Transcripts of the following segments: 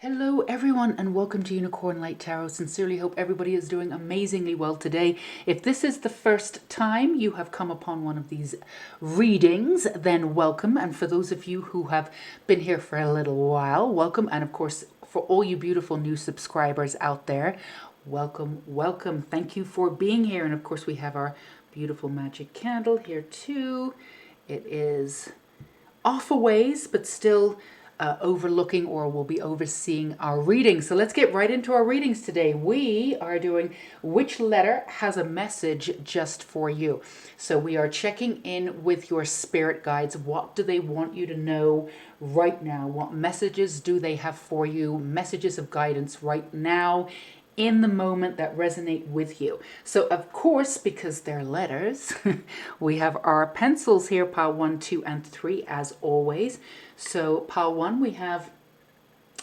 Hello everyone and welcome to Unicorn Light Tarot. Sincerely hope everybody is doing amazingly well today. If this is the first time you have come upon one of these readings, then welcome. And for those of you who have been here for a little while, welcome. And of course, for all you beautiful new subscribers out there, welcome, welcome. Thank you for being here. And of course, we have our beautiful magic candle here too. It is off a ways, but still overlooking or will be overseeing our readings. So let's get right into our readings today. We are doing which letter has a message just for you. So we are checking in with your spirit guides. What do they want you to know right now? What messages do they have for you? Messages of guidance right now in the moment that resonate with you. So of course, because they're letters, we have our pencils here, pile 1, 2, and 3 as always. So pile 1, we have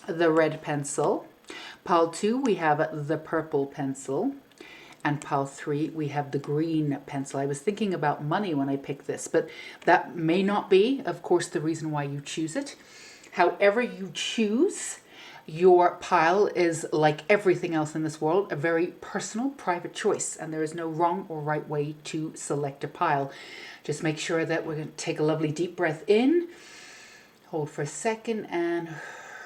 the red pencil. Pile 2, we have the purple pencil. And pile 3, we have the green pencil. I was thinking about money when I picked this, but that may not be, of course, the reason why you choose it. However you choose your pile is, like everything else in this world, a very personal, private choice, and there is no wrong or right way to select a pile. Just make sure that we're going to take a lovely deep breath in, hold for a second, and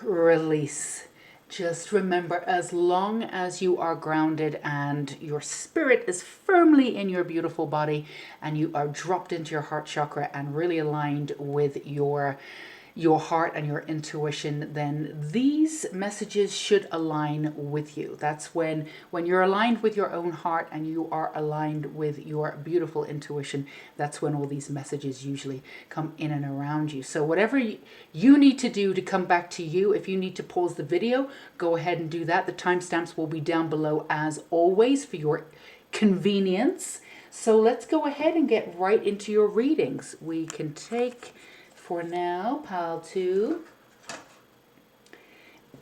release. Just remember, as long as you are grounded and your spirit is firmly in your beautiful body and you are dropped into your heart chakra and really aligned with your heart and your intuition, then these messages should align with you. That's when you're aligned with your own heart and you are aligned with your beautiful intuition, that's when all these messages usually come in and around you. So whatever you need to do to come back to you, if you need to pause the video, go ahead and do that. The timestamps will be down below as always for your convenience. So let's go ahead and get right into your readings. We can take, for now, pile 2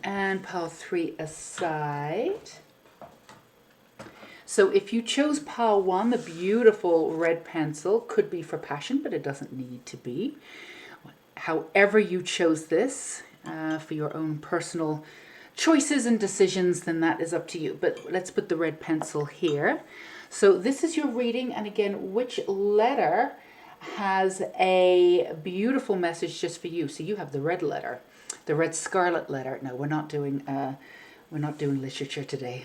and pile 3 aside. So if you chose pile 1, the beautiful red pencil, could be for passion, but it doesn't need to be. However you chose this for your own personal choices and decisions, then that is up to you. But let's put the red pencil here. So this is your reading, and again, which letter has a beautiful message just for you? So you have the red letter, the red scarlet letter. No, we're not doing literature today.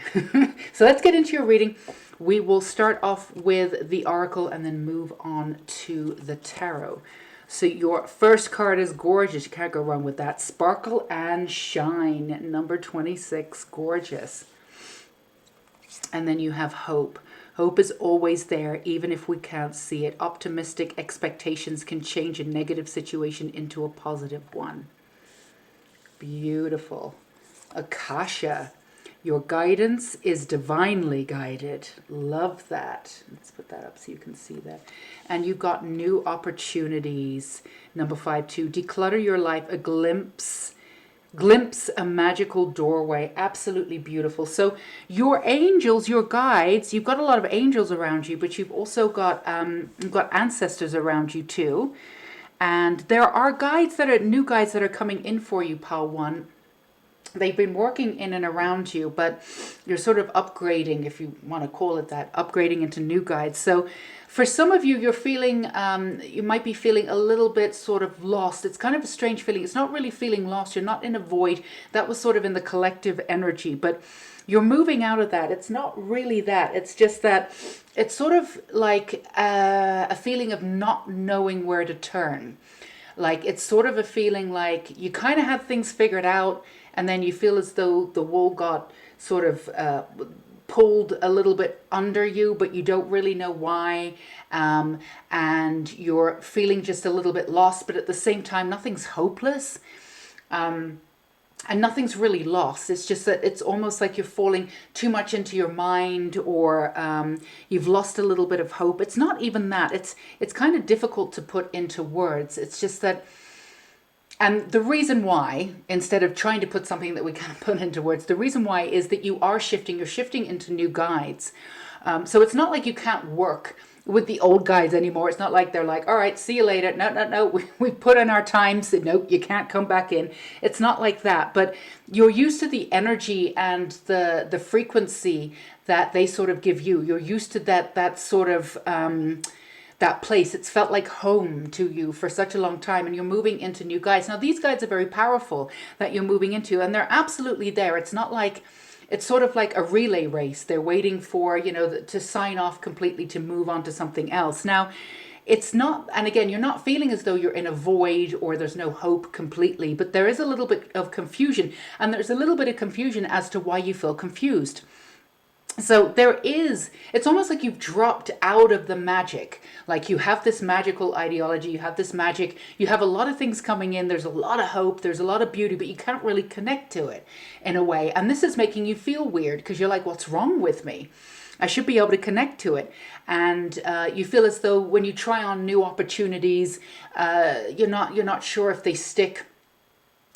So let's get into your reading. We will start off with the oracle and then move on to the tarot. So your first card is gorgeous. You can't go wrong with that. Sparkle and Shine, number 26, gorgeous. And then you have hope. Hope is always there, even if we can't see it. Optimistic expectations can change a negative situation into a positive one. Beautiful. Akasha, your guidance is divinely guided. Love that. Let's put that up so you can see that. And you've got new opportunities. Number 5, to declutter your life, a glimpse a magical doorway. Absolutely beautiful. So your angels, your guides, you've got a lot of angels around you, but you've also got ancestors around you too. And there are new guides that are coming in for you, pile 1. They've been working in and around you, but you're sort of upgrading, if you want to call it that, upgrading into new guides. So for some of you, you're feeling, you might be feeling a little bit sort of lost. It's kind of a strange feeling. It's not really feeling lost. You're not in a void. That was sort of in the collective energy, but you're moving out of that. It's not really that. It's just that it's sort of like a feeling of not knowing where to turn. Like it's sort of a feeling like you kind of have things figured out, and then you feel as though the wool got sort of pulled a little bit under you, but you don't really know why. And you're feeling just a little bit lost, but at the same time, nothing's hopeless. And nothing's really lost. It's just that it's almost like you're falling too much into your mind, or you've lost a little bit of hope. It's not even that. It's kind of difficult to put into words. It's just that, and the reason why, instead of trying to put something that we can't put into words, the reason why is that you are shifting. You're shifting into new guides. So it's not like you can't work with the old guys anymore. It's not like they're like, all right, see you later. No, no, no. We put in our time. So no, you can't come back in. It's not like that. But you're used to the energy and the frequency that they sort of give you. You're used to that sort of that place. It's felt like home to you for such a long time, and you're moving into new guides. Now, these guides are very powerful that you're moving into, and they're absolutely there. It's not like, it's sort of like a relay race. They're waiting for, to sign off completely to move on to something else. Now, it's not, and again, you're not feeling as though you're in a void or there's no hope completely, but there is a little bit of confusion, and there's a little bit of confusion as to why you feel confused. So it's almost like you've dropped out of the magic. Like you have this magical ideology, you have this magic, you have a lot of things coming in, there's a lot of hope, there's a lot of beauty, but you can't really connect to it in a way. And this is making you feel weird because you're like, what's wrong with me? I should be able to connect to it. And you feel as though when you try on new opportunities, you're not sure if they stick.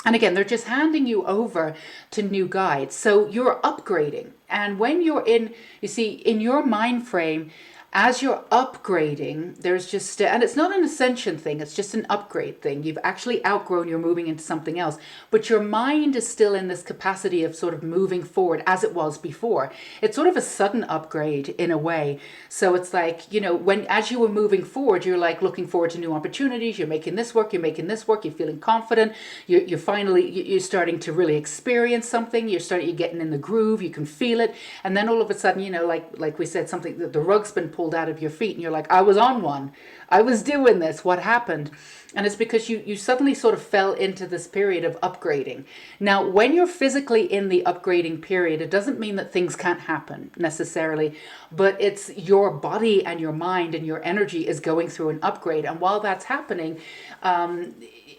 And again, they're just handing you over to new guides. So you're upgrading. And when you're in your mind frame, as you're upgrading, there's just, and it's not an ascension thing, it's just an upgrade thing. You've actually outgrown, you're moving into something else. But your mind is still in this capacity of sort of moving forward as it was before. It's sort of a sudden upgrade in a way. So it's like, as you were moving forward, you're like looking forward to new opportunities. You're making this work, you're feeling confident. You're starting to really experience something. You're getting in the groove, you can feel it. And then all of a sudden, like we said, something that the rug's been pulled out of your feet and you're like, I was on one. I was doing this. What happened? And it's because you suddenly sort of fell into this period of upgrading. Now, when you're physically in the upgrading period, it doesn't mean that things can't happen necessarily, but it's your body and your mind and your energy is going through an upgrade. And while that's happening,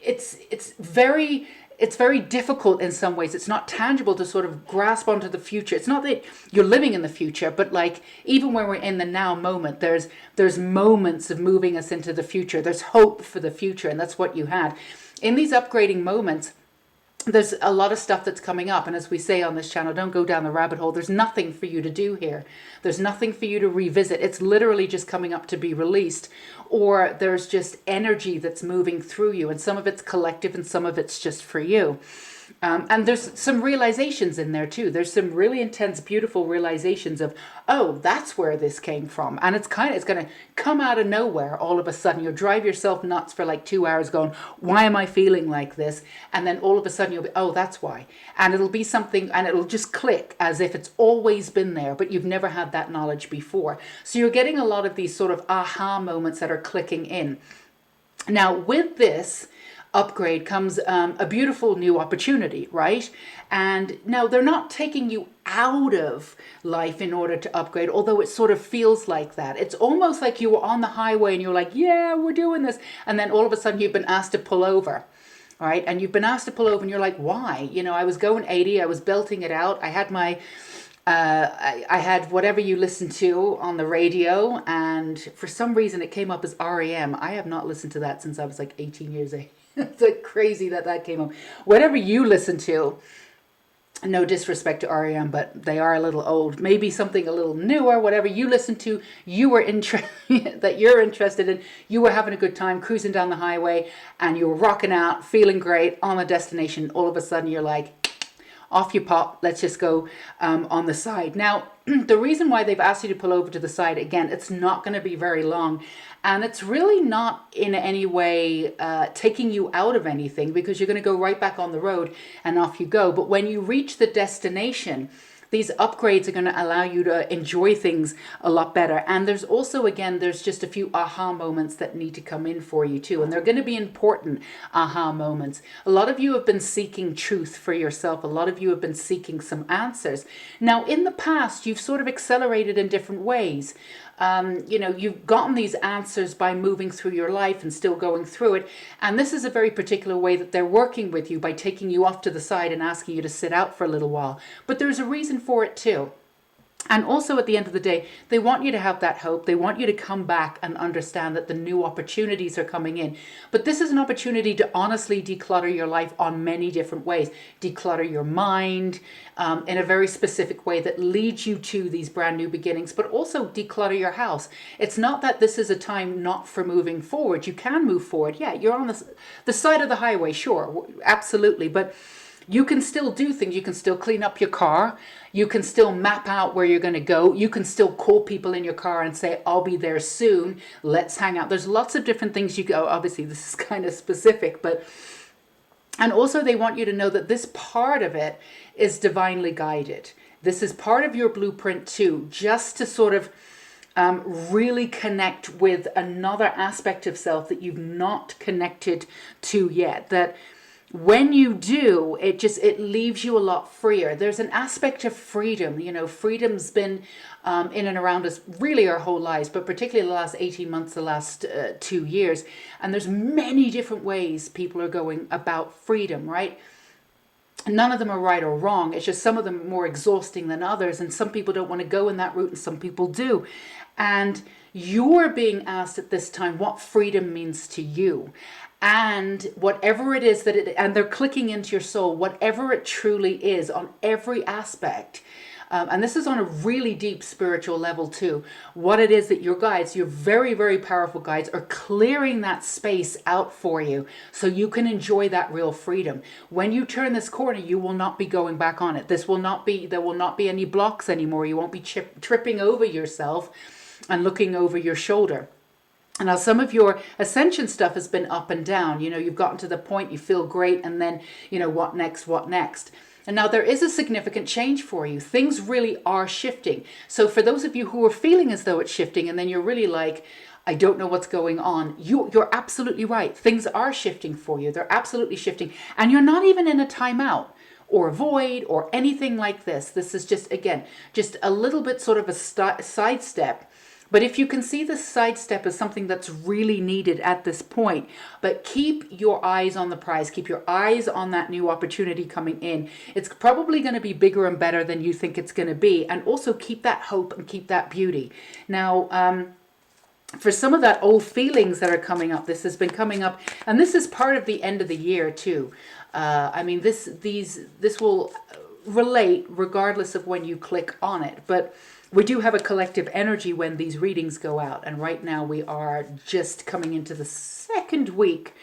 it's very difficult in some ways. It's not tangible to sort of grasp onto the future. It's not that you're living in the future, but like even when we're in the now moment, there's moments of moving us into the future. There's hope for the future, and that's what you had. In these upgrading moments, there's a lot of stuff that's coming up. And as we say on this channel, don't go down the rabbit hole. There's nothing for you to do here. There's nothing for you to revisit. It's literally just coming up to be released. Or there's just energy that's moving through you. And some of it's collective and some of it's just for you. And there's some realizations in there too. There's some really intense, beautiful realizations of, oh, that's where this came from. And it's going to come out of nowhere all of a sudden. You'll drive yourself nuts for like 2 hours going, why am I feeling like this? And then all of a sudden you'll be, oh, that's why. And it'll be something, and it'll just click as if it's always been there, but you've never had that knowledge before. So you're getting a lot of these sort of aha moments that are clicking in. Now with this upgrade comes a beautiful new opportunity, right? And now they're not taking you out of life in order to upgrade, although it sort of feels like that. It's almost like you were on the highway and you're like, yeah, we're doing this. And then all of a sudden you've been asked to pull over. All right. And you've been asked to pull over and you're like, why? I was going 80, I was belting it out. I had my I had whatever you listen to on the radio, and for some reason it came up as REM. I have not listened to that since I was like 18 years old. It's like crazy that came up. Whatever you listen to, no disrespect to REM, but they are a little old. Maybe something a little newer. Whatever you listen to, you were that you're interested in. You were having a good time cruising down the highway, and you were rocking out, feeling great on a destination. All of a sudden, you're like, off you pop, let's just go on the side. Now, the reason why they've asked you to pull over to the side, again, it's not going to be very long. And it's really not in any way taking you out of anything, because you're going to go right back on the road and off you go. But when you reach the destination, these upgrades are going to allow you to enjoy things a lot better. And there's also, again, there's just a few aha moments that need to come in for you too. And they're going to be important aha moments. A lot of you have been seeking truth for yourself. A lot of you have been seeking some answers. Now, in the past, you've sort of accelerated in different ways. You've gotten these answers by moving through your life and still going through it. And this is a very particular way that they're working with you, by taking you off to the side and asking you to sit out for a little while. But there's a reason for it too. And also at the end of the day, they want you to have that hope. They want you to come back and understand that the new opportunities are coming in. But this is an opportunity to honestly declutter your life on many different ways. Declutter your mind in a very specific way that leads you to these brand new beginnings, but also declutter your house. It's not that this is a time not for moving forward. You can move forward. Yeah, you're on the side of the highway, sure, absolutely. But you can still do things. You can still clean up your car. You can still map out where you're going to go. You can still call people in your car and say, I'll be there soon. Let's hang out. There's lots of different things you go. Obviously, this is kind of specific, but, and also they want you to know that this part of it is divinely guided. This is part of your blueprint too, just to sort of really connect with another aspect of self that you've not connected to yet. That when you do, it leaves you a lot freer. There's an aspect of freedom. You know, freedom's been in and around us really our whole lives, but particularly the last 18 months, the last 2 years. And there's many different ways people are going about freedom, right? None of them are right or wrong. It's just some of them are more exhausting than others. And some people don't want to go in that route and some people do. And you're being asked at this time what freedom means to you. And whatever it is and they're clicking into your soul, whatever it truly is on every aspect. And this is on a really deep spiritual level too. What it is that your guides, your very, very powerful guides, are clearing that space out for you so you can enjoy that real freedom. When you turn this corner, you will not be going back on it. There will not be any blocks anymore. You won't be tripping over yourself and looking over your shoulder. Now, some of your ascension stuff has been up and down. You know, you've gotten to the point you feel great, and then, you know, what next? And now there is a significant change for you. Things really are shifting. So for those of you who are feeling as though it's shifting, and then you're really like, I don't know what's going on, you're absolutely right. Things are shifting for you. They're absolutely shifting. And you're not even in a timeout or a void or anything like this. This is just, again, just a little bit sort of a sidestep. But if you can see the sidestep as something that's really needed at this point, but keep your eyes on the prize, keep your eyes on that new opportunity coming in. It's probably going to be bigger and better than you think it's going to be. And also keep that hope and keep that beauty. Now, for some of that old feelings that are coming up, this has been coming up, and this is part of the end of the year too. I mean, this will relate regardless of when you click on it, but we do have a collective energy when these readings go out. And right now we are just coming into the second week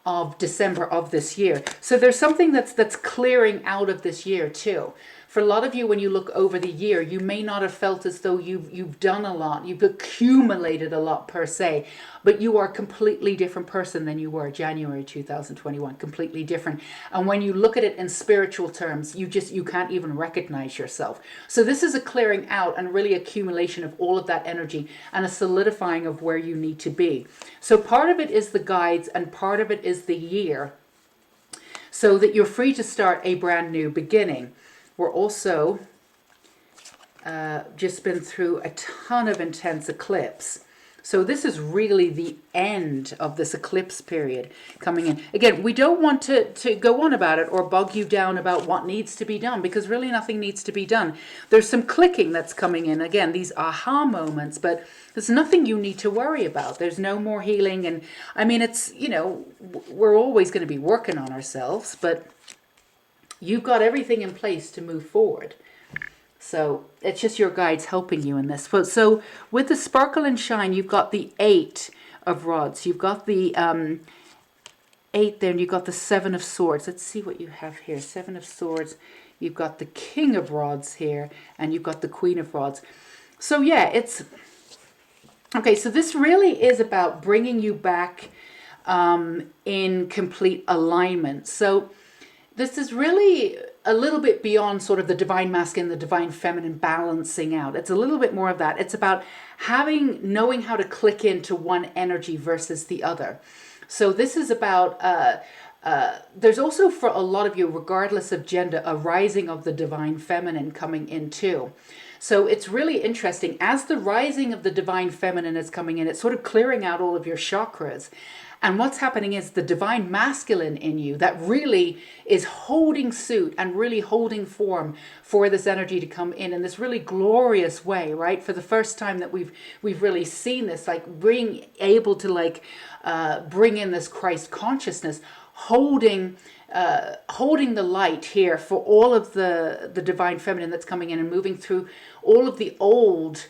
of December of this year. So there's something that's clearing out of this year too. For a lot of you, when you look over the year, you may not have felt as though you've done a lot, you've accumulated a lot per se, but you are a completely different person than you were January 2021, completely different. And when you look at it in spiritual terms, you can't even recognize yourself. So this is a clearing out and really accumulation of all of that energy and a solidifying of where you need to be. So part of it is the guides and part of it is the year, so that you're free to start a brand new beginning. We're also just been through a ton of intense eclipse. So this is really the end of this eclipse period coming in. Again, we don't want to go on about it or bog you down about what needs to be done, because really nothing needs to be done. There's some clicking that's coming in. Again, these aha moments, but there's nothing you need to worry about. There's no more healing. And I mean, it's, you know, we're always going to be working on ourselves, but you've got everything in place to move forward. So it's just your guides helping you in this. So with the sparkle and shine, you've got the 8 of rods. You've got the 8 there, and you've got the 7 of swords. Let's see what you have here. 7 of swords. You've got the king of rods here, and you've got the queen of rods. So yeah, it's... Okay, so this really is about bringing you back in complete alignment. So this is really a little bit beyond sort of the divine masculine, the divine feminine balancing out. It's a little bit more of that. It's about knowing how to click into one energy versus the other. So this is about, there's also for a lot of you, regardless of gender, a rising of the divine feminine coming in too. So it's really interesting. As the rising of the divine feminine is coming in, it's sort of clearing out all of your chakras. And what's happening is the divine masculine in you that really is holding suit and really holding form for this energy to come in this really glorious way, right? For the first time that we've really seen this, like being able to bring in this Christ consciousness, holding the light here for all of the divine feminine that's coming in and moving through all of the old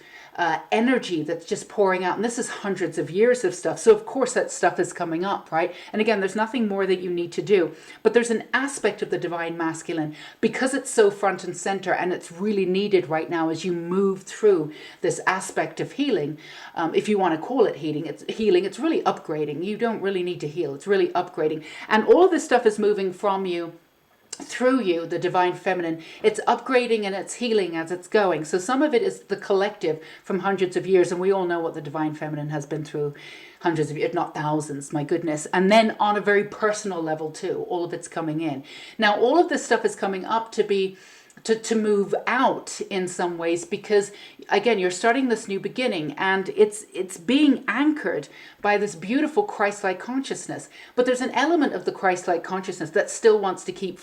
energy that's just pouring out. And this is hundreds of years of stuff. So of course that stuff is coming up, right? And again, there's nothing more that you need to do. But there's an aspect of the divine masculine, because it's so front and center and it's really needed right now as you move through this aspect of healing. If you want to call it healing, it's really upgrading. You don't really need to heal. It's really upgrading. And all of this stuff is moving from you, through you, the divine feminine. It's upgrading and it's healing as it's going. So some of it is the collective from hundreds of years, and we all know what the divine feminine has been through hundreds of years, if not thousands, my goodness. And then on a very personal level too, all of it's coming in. Now all of this stuff is coming up to move out in some ways, because again, you're starting this new beginning, and it's being anchored by this beautiful Christ-like consciousness. But there's an element of the Christ-like consciousness that still wants to keep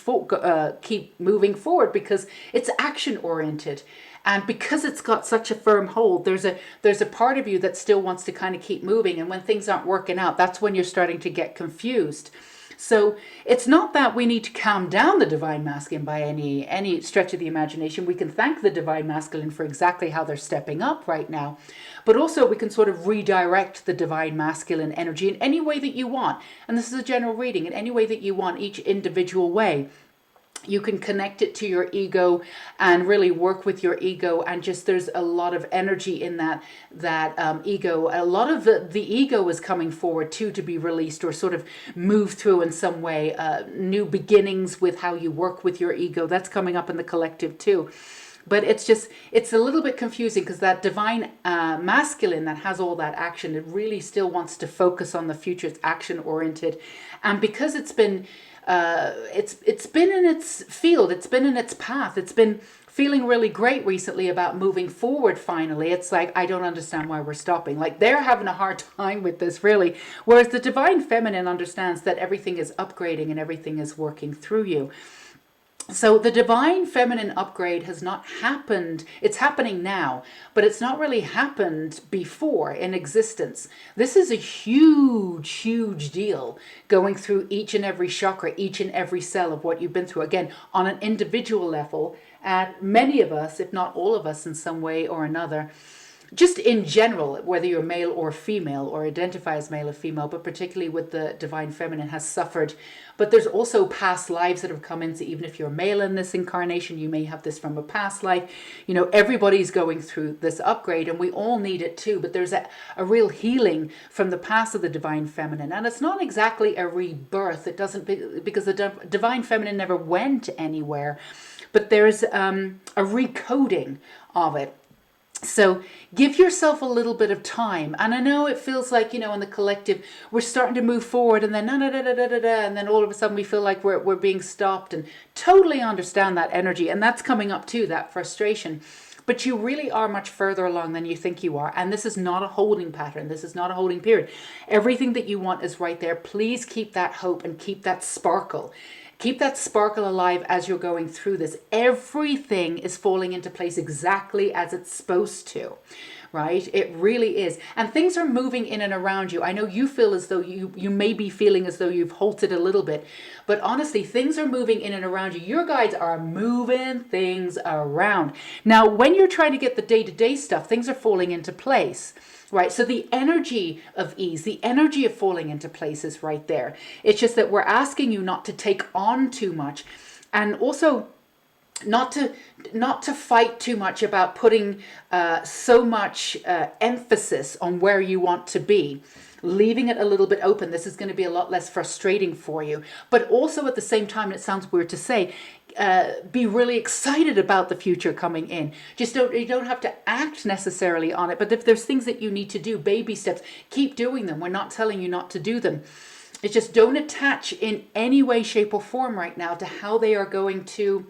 moving forward, because it's action oriented. And because it's got such a firm hold, there's a part of you that still wants to kind of keep moving. And when things aren't working out, that's when you're starting to get confused. So it's not that we need to calm down the divine masculine by any stretch of the imagination. We can thank the divine masculine for exactly how they're stepping up right now. But also we can sort of redirect the divine masculine energy in any way that you want. And this is a general reading, in any way that you want, each individual way. You can connect it to your ego and really work with your ego, and just there's a lot of energy in that ego. A lot of the ego is coming forward too, to be released or sort of move through in some way. New beginnings with how you work with your ego, that's coming up in the collective too. But it's a little bit confusing, because that divine masculine that has all that action, it really still wants to focus on the future. It's action oriented, and because it's been in its field, it's been in its path, it's been feeling really great recently about moving forward finally. It's like, I don't understand why we're stopping. Like, they're having a hard time with this, really. Whereas the divine feminine understands that everything is upgrading and everything is working through you. So the divine feminine upgrade has not happened. It's happening now, but it's not really happened before in existence. This is a huge, huge deal, going through each and every chakra, each and every cell of what you've been through. Again, on an individual level, and many of us, if not all of us in some way or another, just in general, whether you're male or female or identify as male or female, but particularly with the divine feminine, has suffered. But there's also past lives that have come in. So even if you're male in this incarnation, you may have this from a past life. You know, everybody's going through this upgrade, and we all need it too. But there's a real healing from the past of the divine feminine. And it's not exactly a rebirth. It doesn't, because the divine feminine never went anywhere. But there's a recoding of it. So give yourself a little bit of time. And I know it feels like, you know, in the collective, we're starting to move forward, and then and then all of a sudden we feel like we're being stopped, and totally understand that energy. And that's coming up too, that frustration. But you really are much further along than you think you are. And this is not a holding pattern. This is not a holding period. Everything that you want is right there. Please keep that hope and keep that sparkle. Keep that sparkle alive as you're going through this. Everything is falling into place exactly as it's supposed to, right? It really is. And things are moving in and around you. I know you feel as though you may be feeling as though you've halted a little bit, but honestly, things are moving in and around you. Your guides are moving things around. Now, when you're trying to get the day-to-day stuff, things are falling into place. Right, so the energy of ease, the energy of falling into place is right there. It's just that we're asking you not to take on too much, and also not to fight too much about putting so much emphasis on where you want to be. Leaving it a little bit open. This is going to be a lot less frustrating for you. But also at the same time, and it sounds weird to say, be really excited about the future coming in. Just you don't have to act necessarily on it. But if there's things that you need to do, baby steps, keep doing them. We're not telling you not to do them. It's just don't attach in any way, shape, or form right now to how they're going to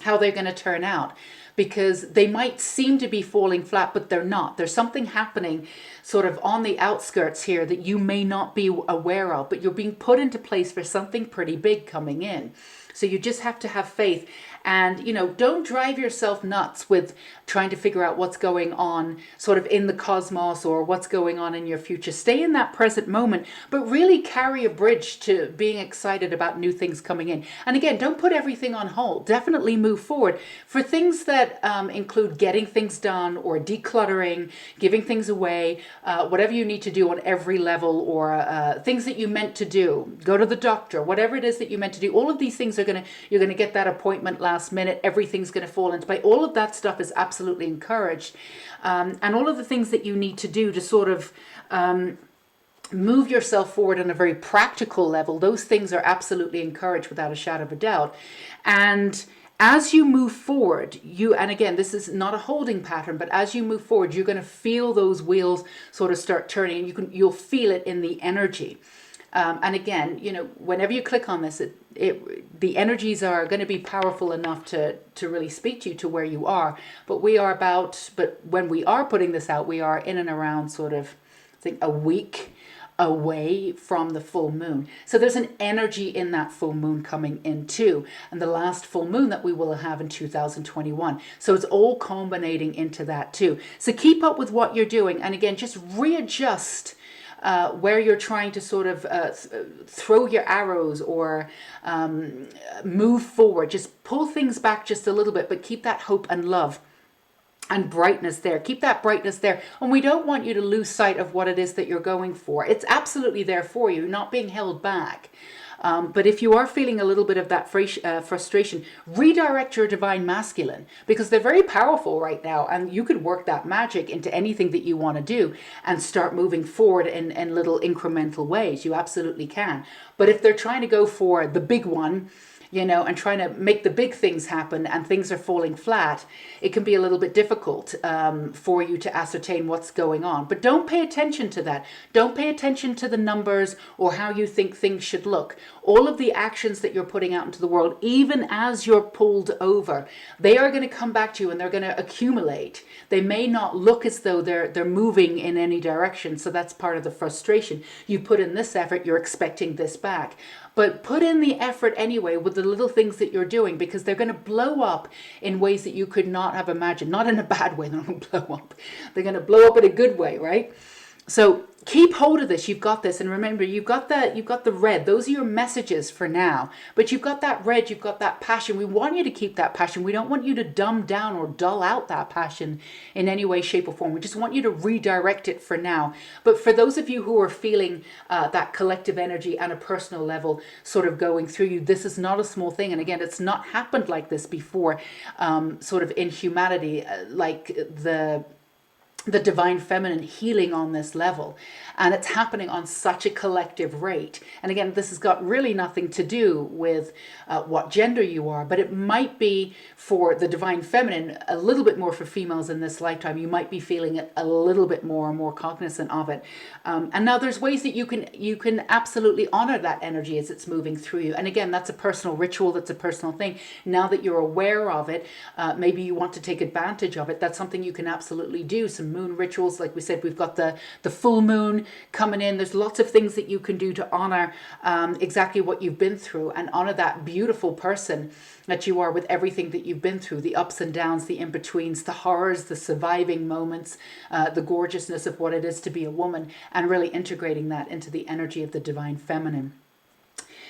turn out. because they might seem to be falling flat, but they're not. There's something happening sort of on the outskirts here that you may not be aware of, but you're being put into place for something pretty big coming in. So you just have to have faith. And, don't drive yourself nuts with trying to figure out what's going on sort of in the cosmos or what's going on in your future. Stay in that present moment, but really carry a bridge to being excited about new things coming in. And again, don't put everything on hold. Definitely move forward for things that include getting things done or decluttering, giving things away, whatever you need to do on every level, or things that you meant to do. Go to the doctor, whatever it is that you meant to do. All of these things you're going to get that appointment last minute. Everything's going to fall into play. All of that stuff is absolutely encouraged. And all of the things that you need to do to sort of move yourself forward on a very practical level, those things are absolutely encouraged without a shadow of a doubt. And as you move forward, and again, this is not a holding pattern, but as you move forward, you're going to feel those wheels sort of start turning, and you'll feel it in the energy. And again, whenever you click on this, the energies are going to be powerful enough to really speak to you to where you are. But when we are putting this out, we are in and around sort of, I think, a week away from the full moon. So there's an energy in that full moon coming in too, and the last full moon that we will have in 2021. So it's all culminating into that too. So keep up with what you're doing, and again, just readjust where you're trying to sort of throw your arrows or move forward. Just pull things back just a little bit, but keep that hope and love and brightness there. Keep that brightness there. And we don't want you to lose sight of what it is that you're going for. It's absolutely there for you, not being held back. But if you are feeling a little bit of that frustration, redirect your divine masculine, because they're very powerful right now, and you could work that magic into anything that you want to do and start moving forward in little incremental ways. You absolutely can. But if they're trying to go for the big one, and trying to make the big things happen and things are falling flat, it can be a little bit difficult for you to ascertain what's going on. But don't pay attention to that. Don't pay attention to the numbers or how you think things should look. All of the actions that you're putting out into the world, even as you're pulled over, they are going to come back to you and they're going to accumulate. They may not look as though they're moving in any direction. So that's part of the frustration. You put in this effort, you're expecting this back. But put in the effort anyway with the little things that you're doing, because they're going to blow up in ways that you could not have imagined. Not in a bad way, they're not going to blow up. They're going to blow up in a good way, right? So keep hold of this. You've got this. And remember, you've got the red. Those are your messages for now. But you've got that red. You've got that passion. We want you to keep that passion. We don't want you to dumb down or dull out that passion in any way, shape, or form. We just want you to redirect it for now. But for those of you who are feeling that collective energy and a personal level sort of going through you, this is not a small thing. And again, it's not happened like this before, sort of in humanity, like the divine feminine healing on this level. And it's happening on such a collective rate. And again, this has got really nothing to do with what gender you are, but it might be for the divine feminine, a little bit more for females in this lifetime. You might be feeling it a little bit more cognizant of it. And now there's ways that you can absolutely honor that energy as it's moving through you. And again, that's a personal ritual. That's a personal thing. Now that you're aware of it, maybe you want to take advantage of it. That's something you can absolutely do. Some moon rituals, like we said, we've got the full moon coming in. There's lots of things that you can do to honor exactly what you've been through, and honor that beautiful person that you are with everything that you've been through, the ups and downs, the in-betweens, the horrors, the surviving moments, the gorgeousness of what it is to be a woman, and really integrating that into the energy of the divine feminine.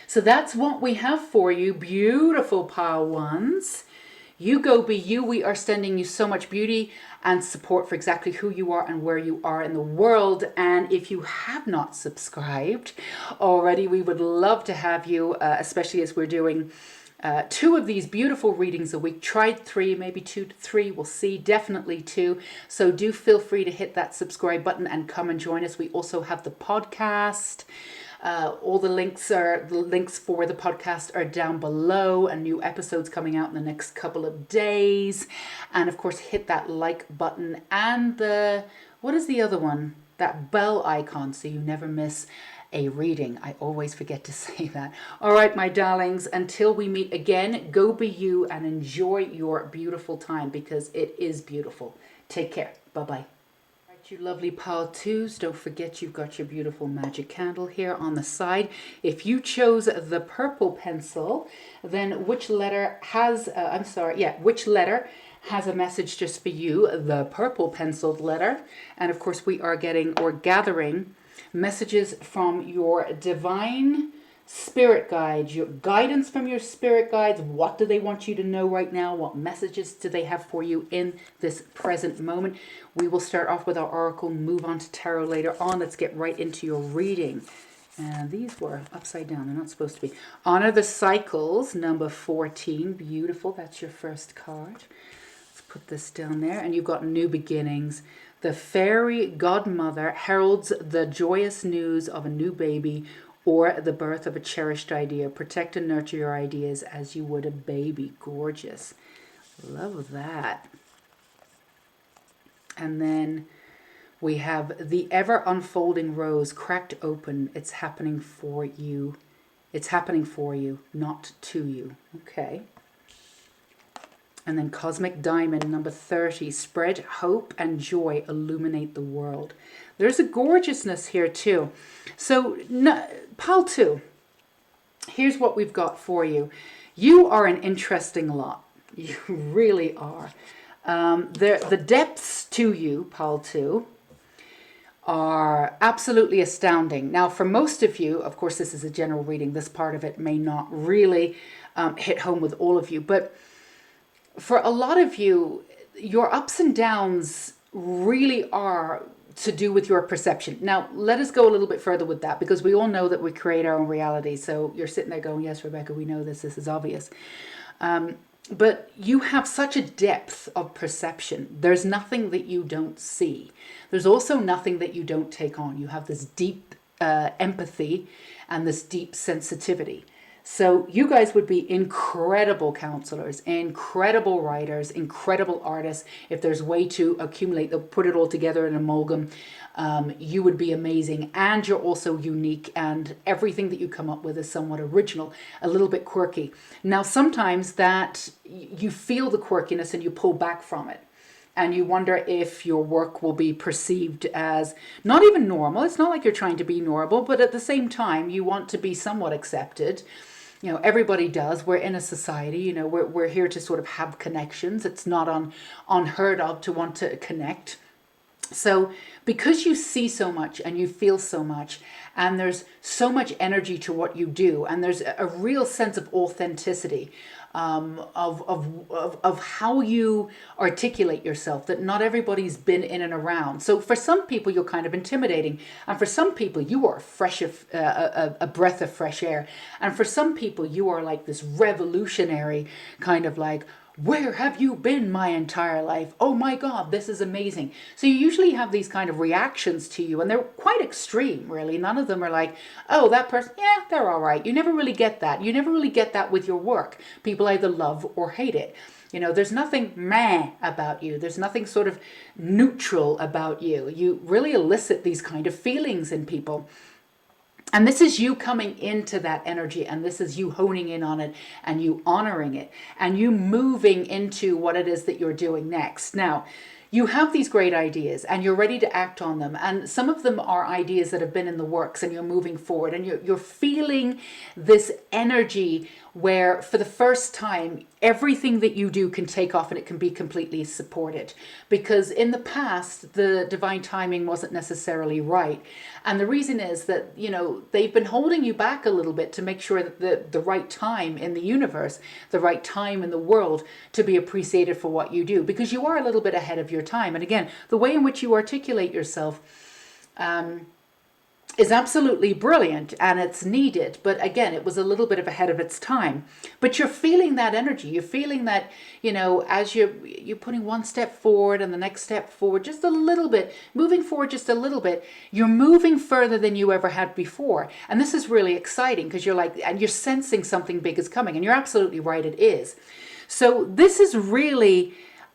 So that's what we have for you, beautiful Power Ones. You go be you. We are sending you so much beauty and support for exactly who you are and where you are in the world. And if you have not subscribed already, we would love to have you, especially as we're doing 2 of these beautiful readings a week. Tried 3, maybe 2 to 3. We'll see. Definitely 2. So do feel free to hit that subscribe button and come and join us. We also have the podcast. All the links for the podcast are down below, and new episodes coming out in the next couple of days. And of course, hit that like button and what is the other one? That bell icon, so you never miss a reading. I always forget to say that. All right, my darlings, until we meet again, go be you and enjoy your beautiful time, because it is beautiful. Take care. Bye-bye. You lovely pile twos, don't forget you've got your beautiful magic candle here on the side. If you chose the purple pencil, then which letter has, which letter has a message just for you? The purple penciled letter. And of course we are getting or gathering messages from your divine spirit guides, your guidance from your spirit guides. What do they want you to know right now? What messages do they have for you in this present moment? We will start off with our oracle, move on to tarot later on. Let's get right into your reading. And these were upside down. They're not supposed to be. Honor the cycles, number 14. Beautiful. That's your first card. Let's put this down there. And you've got new beginnings. The fairy godmother heralds the joyous news of a new baby or the birth of a cherished idea. Protect and nurture your ideas as you would a baby. Gorgeous. Love that. And then we have the ever unfolding rose cracked open. It's happening for you. It's happening for you, not to you. Okay. And then cosmic diamond, number 30. Spread hope and joy, illuminate the world. There's a gorgeousness here too. So, pile 2. Here's what we've got for you. You are an interesting lot. You really are. The depths to you, pile 2, are absolutely astounding. Now, for most of you, of course, this is a general reading. This part of it may not really hit home with all of you. But for a lot of you, your ups and downs really are to do with your perception. Now, let us go a little bit further with that, because we all know that we create our own reality. So you're sitting there going, yes, Rebecca, we know this. This is obvious. But you have such a depth of perception. There's nothing that you don't see. There's also nothing that you don't take on. You have this deep empathy and this deep sensitivity. So you guys would be incredible counselors, incredible writers, incredible artists. If there's a way to accumulate, they'll put it all together in an amalgam. You would be amazing. And you're also unique. And everything that you come up with is somewhat original, a little bit quirky. Now, sometimes that you feel the quirkiness and you pull back from it. And you wonder if your work will be perceived as not even normal. It's not like you're trying to be normal, but at the same time, you want to be somewhat accepted. You know, everybody does. We're in a society, you know, we're here to sort of have connections. It's not unheard of to want to connect. So because you see so much and you feel so much, and there's so much energy to what you do, and there's a real sense of authenticity, of how you articulate yourself, that not everybody's been in and around. So for some people, you're kind of intimidating. And for some people, you are a breath of fresh air. And for some people, you are like this revolutionary kind of like, where have you been my entire life? Oh my God, this is amazing. So you usually have these kind of reactions to you, and they're quite extreme, really. None of them are like, oh, that person, yeah, they're all right. You never really get that. You never really get that with your work. People either love or hate it. You know, there's nothing meh about you. There's nothing sort of neutral about you. You really elicit these kind of feelings in people. And this is you coming into that energy, and this is you honing in on it, and you honoring it, and you moving into what it is that you're doing next. Now, you have these great ideas and you're ready to act on them. And some of them are ideas that have been in the works, and you're moving forward, and you're feeling this energy where for the first time, everything that you do can take off and it can be completely supported. Because in the past, the divine timing wasn't necessarily right. And the reason is that, you know, they've been holding you back a little bit to make sure that the right time in the universe, the right time in the world to be appreciated for what you do, because you are a little bit ahead of your time. And again, the way in which you articulate yourself, is absolutely brilliant, and it's needed. But again, it was a little bit of ahead of its time. But you're feeling that energy. You're feeling that, you know, as you're putting one step forward and the next step forward, just a little bit, moving forward just a little bit, you're moving further than you ever had before. And this is really exciting, because you're like, and you're sensing something big is coming. And you're absolutely right, it is. So this is really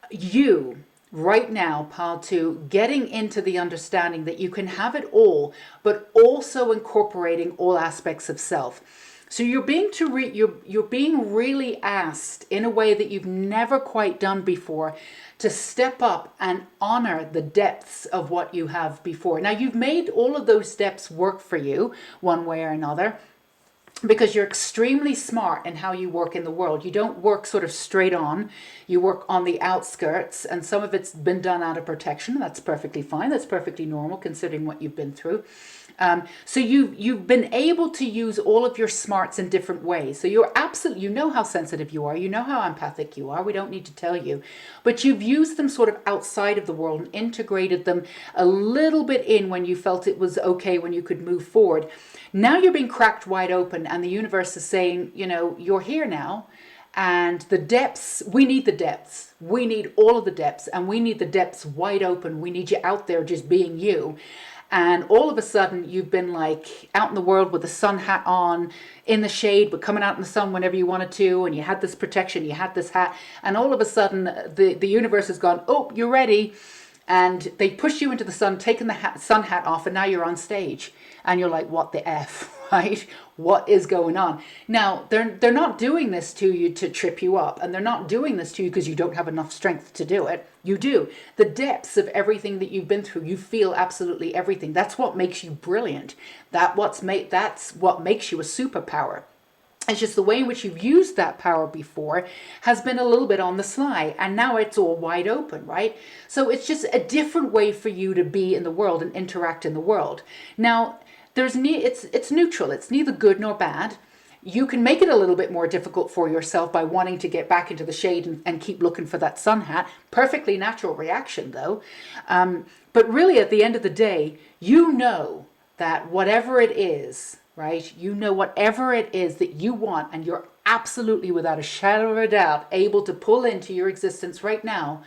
you right now, pile 2, getting into the understanding that you can have it all, but also incorporating all aspects of self. So you're you're being really asked in a way that you've never quite done before to step up and honor the depths of what you have before. Now you've made all of those steps work for you one way or another, because you're extremely smart in how you work in the world. You don't work sort of straight on. You work on the outskirts, and some of it's been done out of protection. That's perfectly fine. That's perfectly normal considering what you've been through. So you've been able to use all of your smarts in different ways. So you're absolutely, you know how sensitive you are. You know how empathic you are. We don't need to tell you. But you've used them sort of outside of the world and integrated them a little bit in when you felt it was okay, when you could move forward. Now you're being cracked wide open, and the universe is saying, you know, you're here now. And the depths, we need the depths. We need all of the depths, and we need the depths wide open. We need you out there just being you. And all of a sudden, you've been like out in the world with the sun hat on, in the shade, but coming out in the sun whenever you wanted to. And you had this protection, you had this hat. And all of a sudden, the universe has gone, oh, you're ready. And they push you into the sun, taking the sun hat off, and now you're on stage. And you're like, what the F, right? What is going on? Now, they're not doing this to you to trip you up. And they're not doing this to you because you don't have enough strength to do it. You do. The depths of everything that you've been through, you feel absolutely everything. That's what makes you brilliant. That's what makes you a superpower. It's just the way in which you've used that power before has been a little bit on the sly, and now it's all wide open, right? So it's just a different way for you to be in the world and interact in the world. Now, it's neutral. It's neither good nor bad. You can make it a little bit more difficult for yourself by wanting to get back into the shade and keep looking for that sun hat. Perfectly natural reaction, though. But really, at the end of the day, you know that whatever it is, right? You know whatever it is that you want, and you're absolutely, without a shadow of a doubt, able to pull into your existence right now.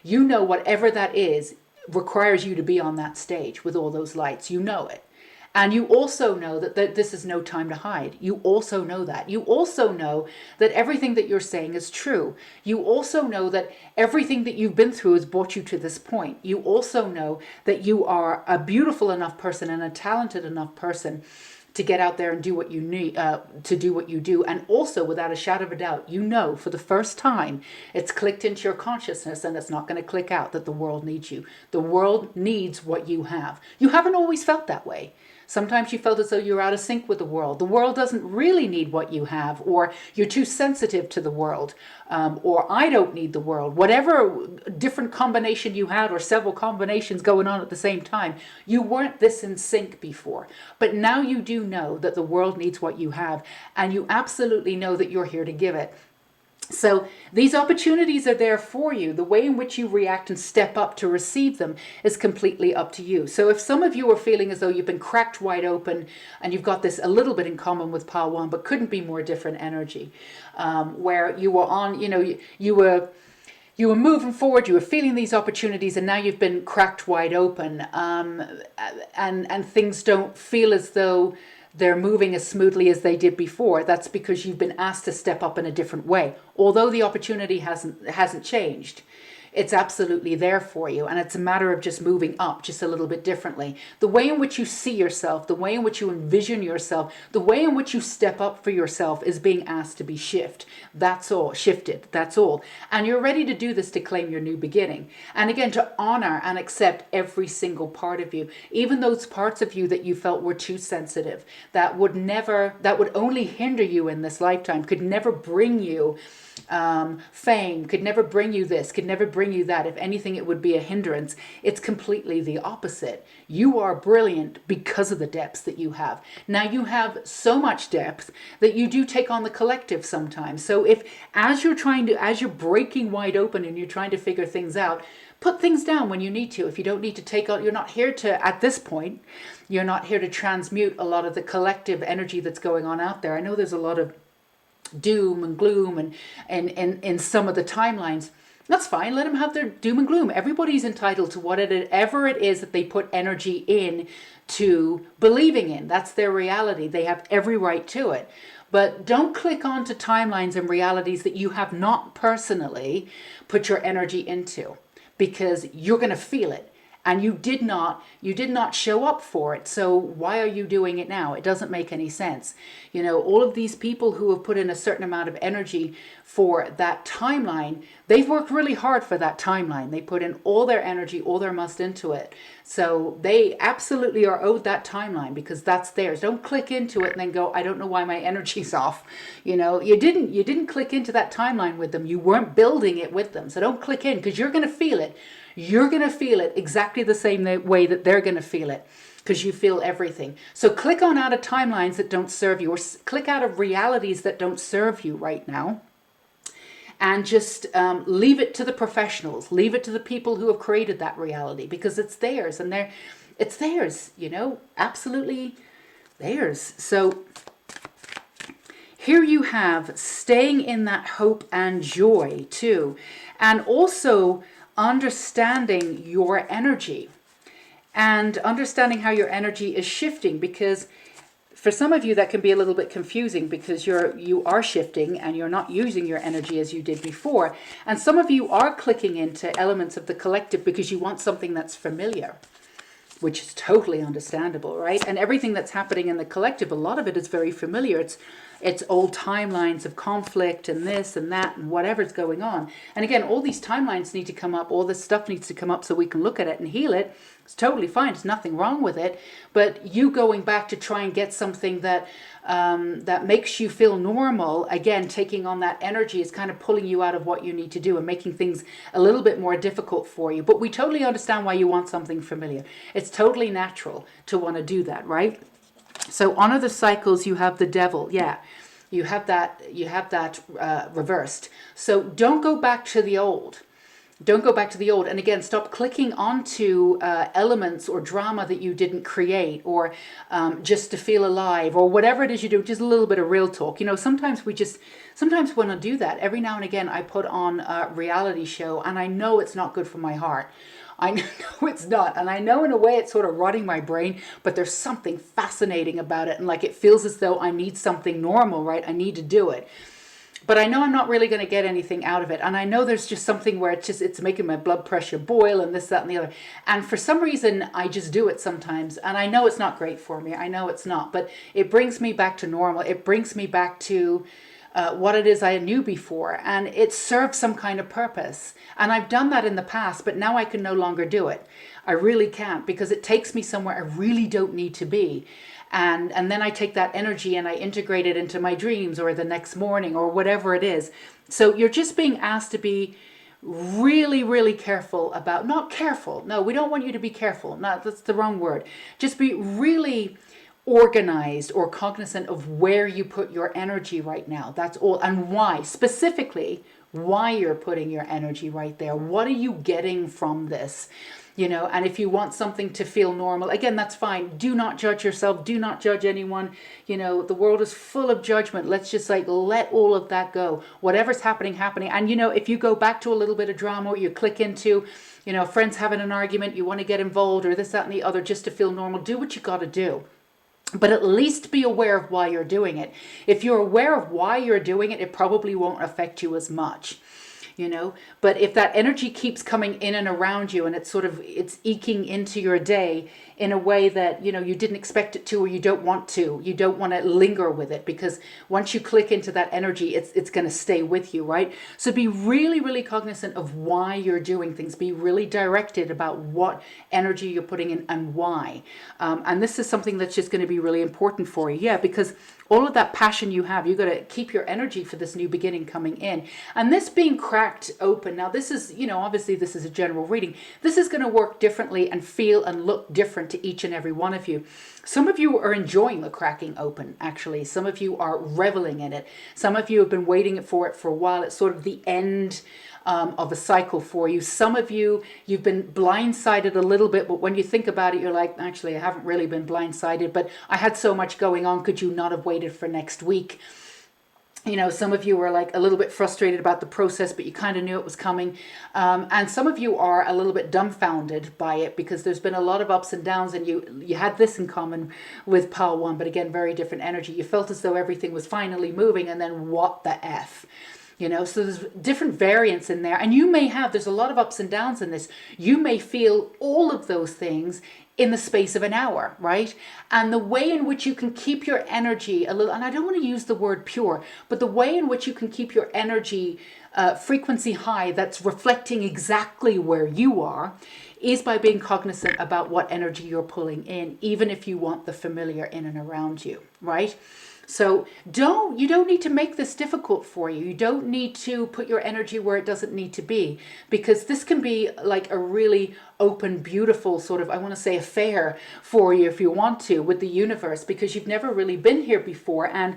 You know whatever that is requires you to be on that stage with all those lights. You know it. And you also know that this is no time to hide. You also know that. You also know that everything that you're saying is true. You also know that everything that you've been through has brought you to this point. You also know that you are a beautiful enough person and a talented enough person to get out there and do what you need to do what you do. And also, without a shadow of a doubt, you know for the first time it's clicked into your consciousness, and it's not going to click out, that the world needs you. The world needs what you have. You haven't always felt that way. Sometimes you felt as though you're out of sync with the world. The world doesn't really need what you have, or you're too sensitive to the world, or I don't need the world. Whatever different combination you had, or several combinations going on at the same time, you weren't this in sync before. But now you do know that the world needs what you have, and you absolutely know that you're here to give it. So these opportunities are there for you. The way in which you react and step up to receive them is completely up to you. So if some of you are feeling as though you've been cracked wide open, and you've got this a little bit in common with pile 1, but couldn't be more different energy, where you were on, you were moving forward, you were feeling these opportunities, and now you've been cracked wide open, and things don't feel as though they're moving as smoothly as they did before. That's because you've been asked to step up in a different way. Although the opportunity hasn't changed, it's absolutely there for you, and it's a matter of just moving up just a little bit differently. The way in which you see yourself, the way in which you envision yourself, the way in which you step up for yourself is being asked to be shifted. That's all. And you're ready to do this to claim your new beginning. And again, to honor and accept every single part of you, even those parts of you that you felt were too sensitive, that would only hinder you in this lifetime, could never bring you fame, could never bring you this, could never bring you that. If anything, it would be a hindrance. It's completely the opposite. You are brilliant because of the depths that you have. Now you have so much depth that you do take on the collective sometimes. So if as you're breaking wide open and you're trying to figure things out, put things down when you need to. If you don't need to take out, you're not here to, at this point, you're not here to transmute a lot of the collective energy that's going on out there. I know there's a lot of doom and gloom and in some of the timelines. That's fine. Let them have their doom and gloom. Everybody's entitled to whatever it is that they put energy in to believing in. That's their reality. They have every right to it. But don't click onto timelines and realities that you have not personally put your energy into, because you're going to feel it. And you did not show up for it. So why are you doing it now? It doesn't make any sense. You know, all of these people who have put in a certain amount of energy for that timeline, they've worked really hard for that timeline. They put in all their energy, all their must into it. So they absolutely are owed that timeline because that's theirs. Don't click into it and then go, I don't know why my energy's off. You know, you didn't click into that timeline with them. You weren't building it with them. So don't click in because you're going to feel it. You're going to feel it exactly the same way that they're going to feel it because you feel everything. So click on out of timelines that don't serve you, or click out of realities that don't serve you right now. And just leave it to the professionals. Leave it to the people who have created that reality because it's theirs. And it's theirs, you know, absolutely theirs. So here you have staying in that hope and joy too. And also understanding your energy and understanding how your energy is shifting, because for some of you that can be a little bit confusing because you are shifting and you're not using your energy as you did before. And some of you are clicking into elements of the collective because you want something that's familiar, which is totally understandable, right? And everything that's happening in the collective, a lot of it is very familiar. It's old timelines of conflict and this and that and whatever's going on. And again, all these timelines need to come up. All this stuff needs to come up so we can look at it and heal it. It's totally fine. There's nothing wrong with it. But you going back to try and get something that that makes you feel normal, again, taking on that energy is kind of pulling you out of what you need to do and making things a little bit more difficult for you. But we totally understand why you want something familiar. It's totally natural to want to do that, right? So honor the cycles. You have the devil. Yeah, you have that reversed. So don't go back to the old. Don't go back to the old. And again, stop clicking onto elements or drama that you didn't create, or just to feel alive, or whatever it is you do. Just a little bit of real talk. You know, sometimes want to do that. Every now and again, I put on a reality show, and I know it's not good for my heart. I know it's not. And I know in a way it's sort of rotting my brain, but there's something fascinating about it. And like, it feels as though I need something normal, right? I need to do it. But I know I'm not really going to get anything out of it. And I know there's just something where it's making my blood pressure boil and this, that, and the other. And for some reason, I just do it sometimes. And I know it's not great for me. I know it's not. But it brings me back to normal. It brings me back to what it is I knew before, and it serves some kind of purpose. And I've done that in the past, but now I can no longer do it. I really can't, because it takes me somewhere I really don't need to be. And then I take that energy and I integrate it into my dreams or the next morning or whatever it is. So you're just being asked to be really, really careful about, not careful. No, we don't want you to be careful. No, that's the wrong word. Just be really organized or cognizant of where you put your energy right now. That's all. And why, specifically, why you're putting your energy right there. What are you getting from this? You know, and if you want something to feel normal, again, that's fine. Do not judge yourself. Do not judge anyone. You know, the world is full of judgment. Let's just like let all of that go. Whatever's happening. And, you know, if you go back to a little bit of drama, or you click into, you know, friends having an argument, you want to get involved, or this, that, and the other, just to feel normal, do what you got to do. But at least be aware of why you're doing it. If you're aware of why you're doing it, it probably won't affect you as much, you know. But if that energy keeps coming in and around you, and it's eking into your day in a way that, you know, you didn't expect it to, or you don't want to linger with it, because once you click into that energy, it's going to stay with you, right? So be really, really cognizant of why you're doing things. Be really directed about what energy you're putting in and why. And this is something that's just going to be really important for you. Yeah, because all of that passion you have, you've got to keep your energy for this new beginning coming in. And this being cracked open, now this is, you know, obviously this is a general reading. This is going to work differently and feel and look different to each and every one of you. Some of you are enjoying the cracking open, actually. Some of you are reveling in it. Some of you have been waiting for it for a while. It's sort of the end of a cycle for you. Some of you, you've been blindsided a little bit, but when you think about it, you're like, actually, I haven't really been blindsided, but I had so much going on. Could you not have waited for next week? You know, some of you were like a little bit frustrated about the process, but you kind of knew it was coming. And some of you are a little bit dumbfounded by it, because there's been a lot of ups and downs, and you had this in common with Pile 1, but again, very different energy. You felt as though everything was finally moving, and then what the F? So there's different variants in there, and there's a lot of ups and downs in this. You may feel all of those things in the space of an hour, right? And the way in which you can keep your energy a little, and I don't want to use the word pure, but the way in which you can keep your energy frequency high that's reflecting exactly where you are is by being cognizant about what energy you're pulling in, even if you want the familiar in and around you, right? So you don't need to make this difficult for you. You don't need to put your energy where it doesn't need to be, because this can be like a really open, beautiful sort of, I want to say, affair for you if you want to, with the universe, because you've never really been here before. And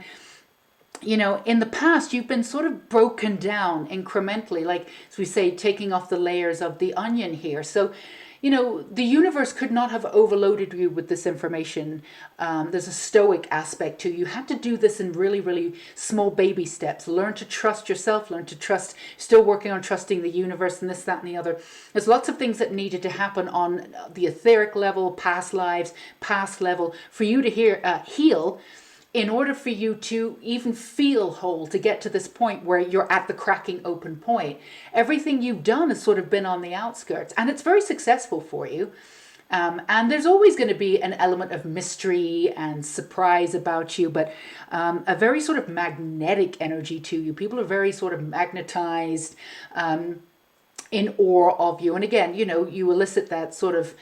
in the past, you've been sort of broken down incrementally, like, as we say, taking off the layers of the onion here. So the universe could not have overloaded you with this information. There's a stoic aspect to you. You had to do this in really, really small baby steps. Learn to trust yourself, learn to trust, still working on trusting the universe and this, that, and the other. There's lots of things that needed to happen on the etheric level, past lives, past level, for you to heal, in order for you to even feel whole, to get to this point where you're at the cracking open point. Everything you've done has sort of been on the outskirts, and it's very successful for you. And there's always going to be an element of mystery and surprise about you, but a very sort of magnetic energy to you. People are very sort of magnetized, in awe of you. And again, you elicit that sort of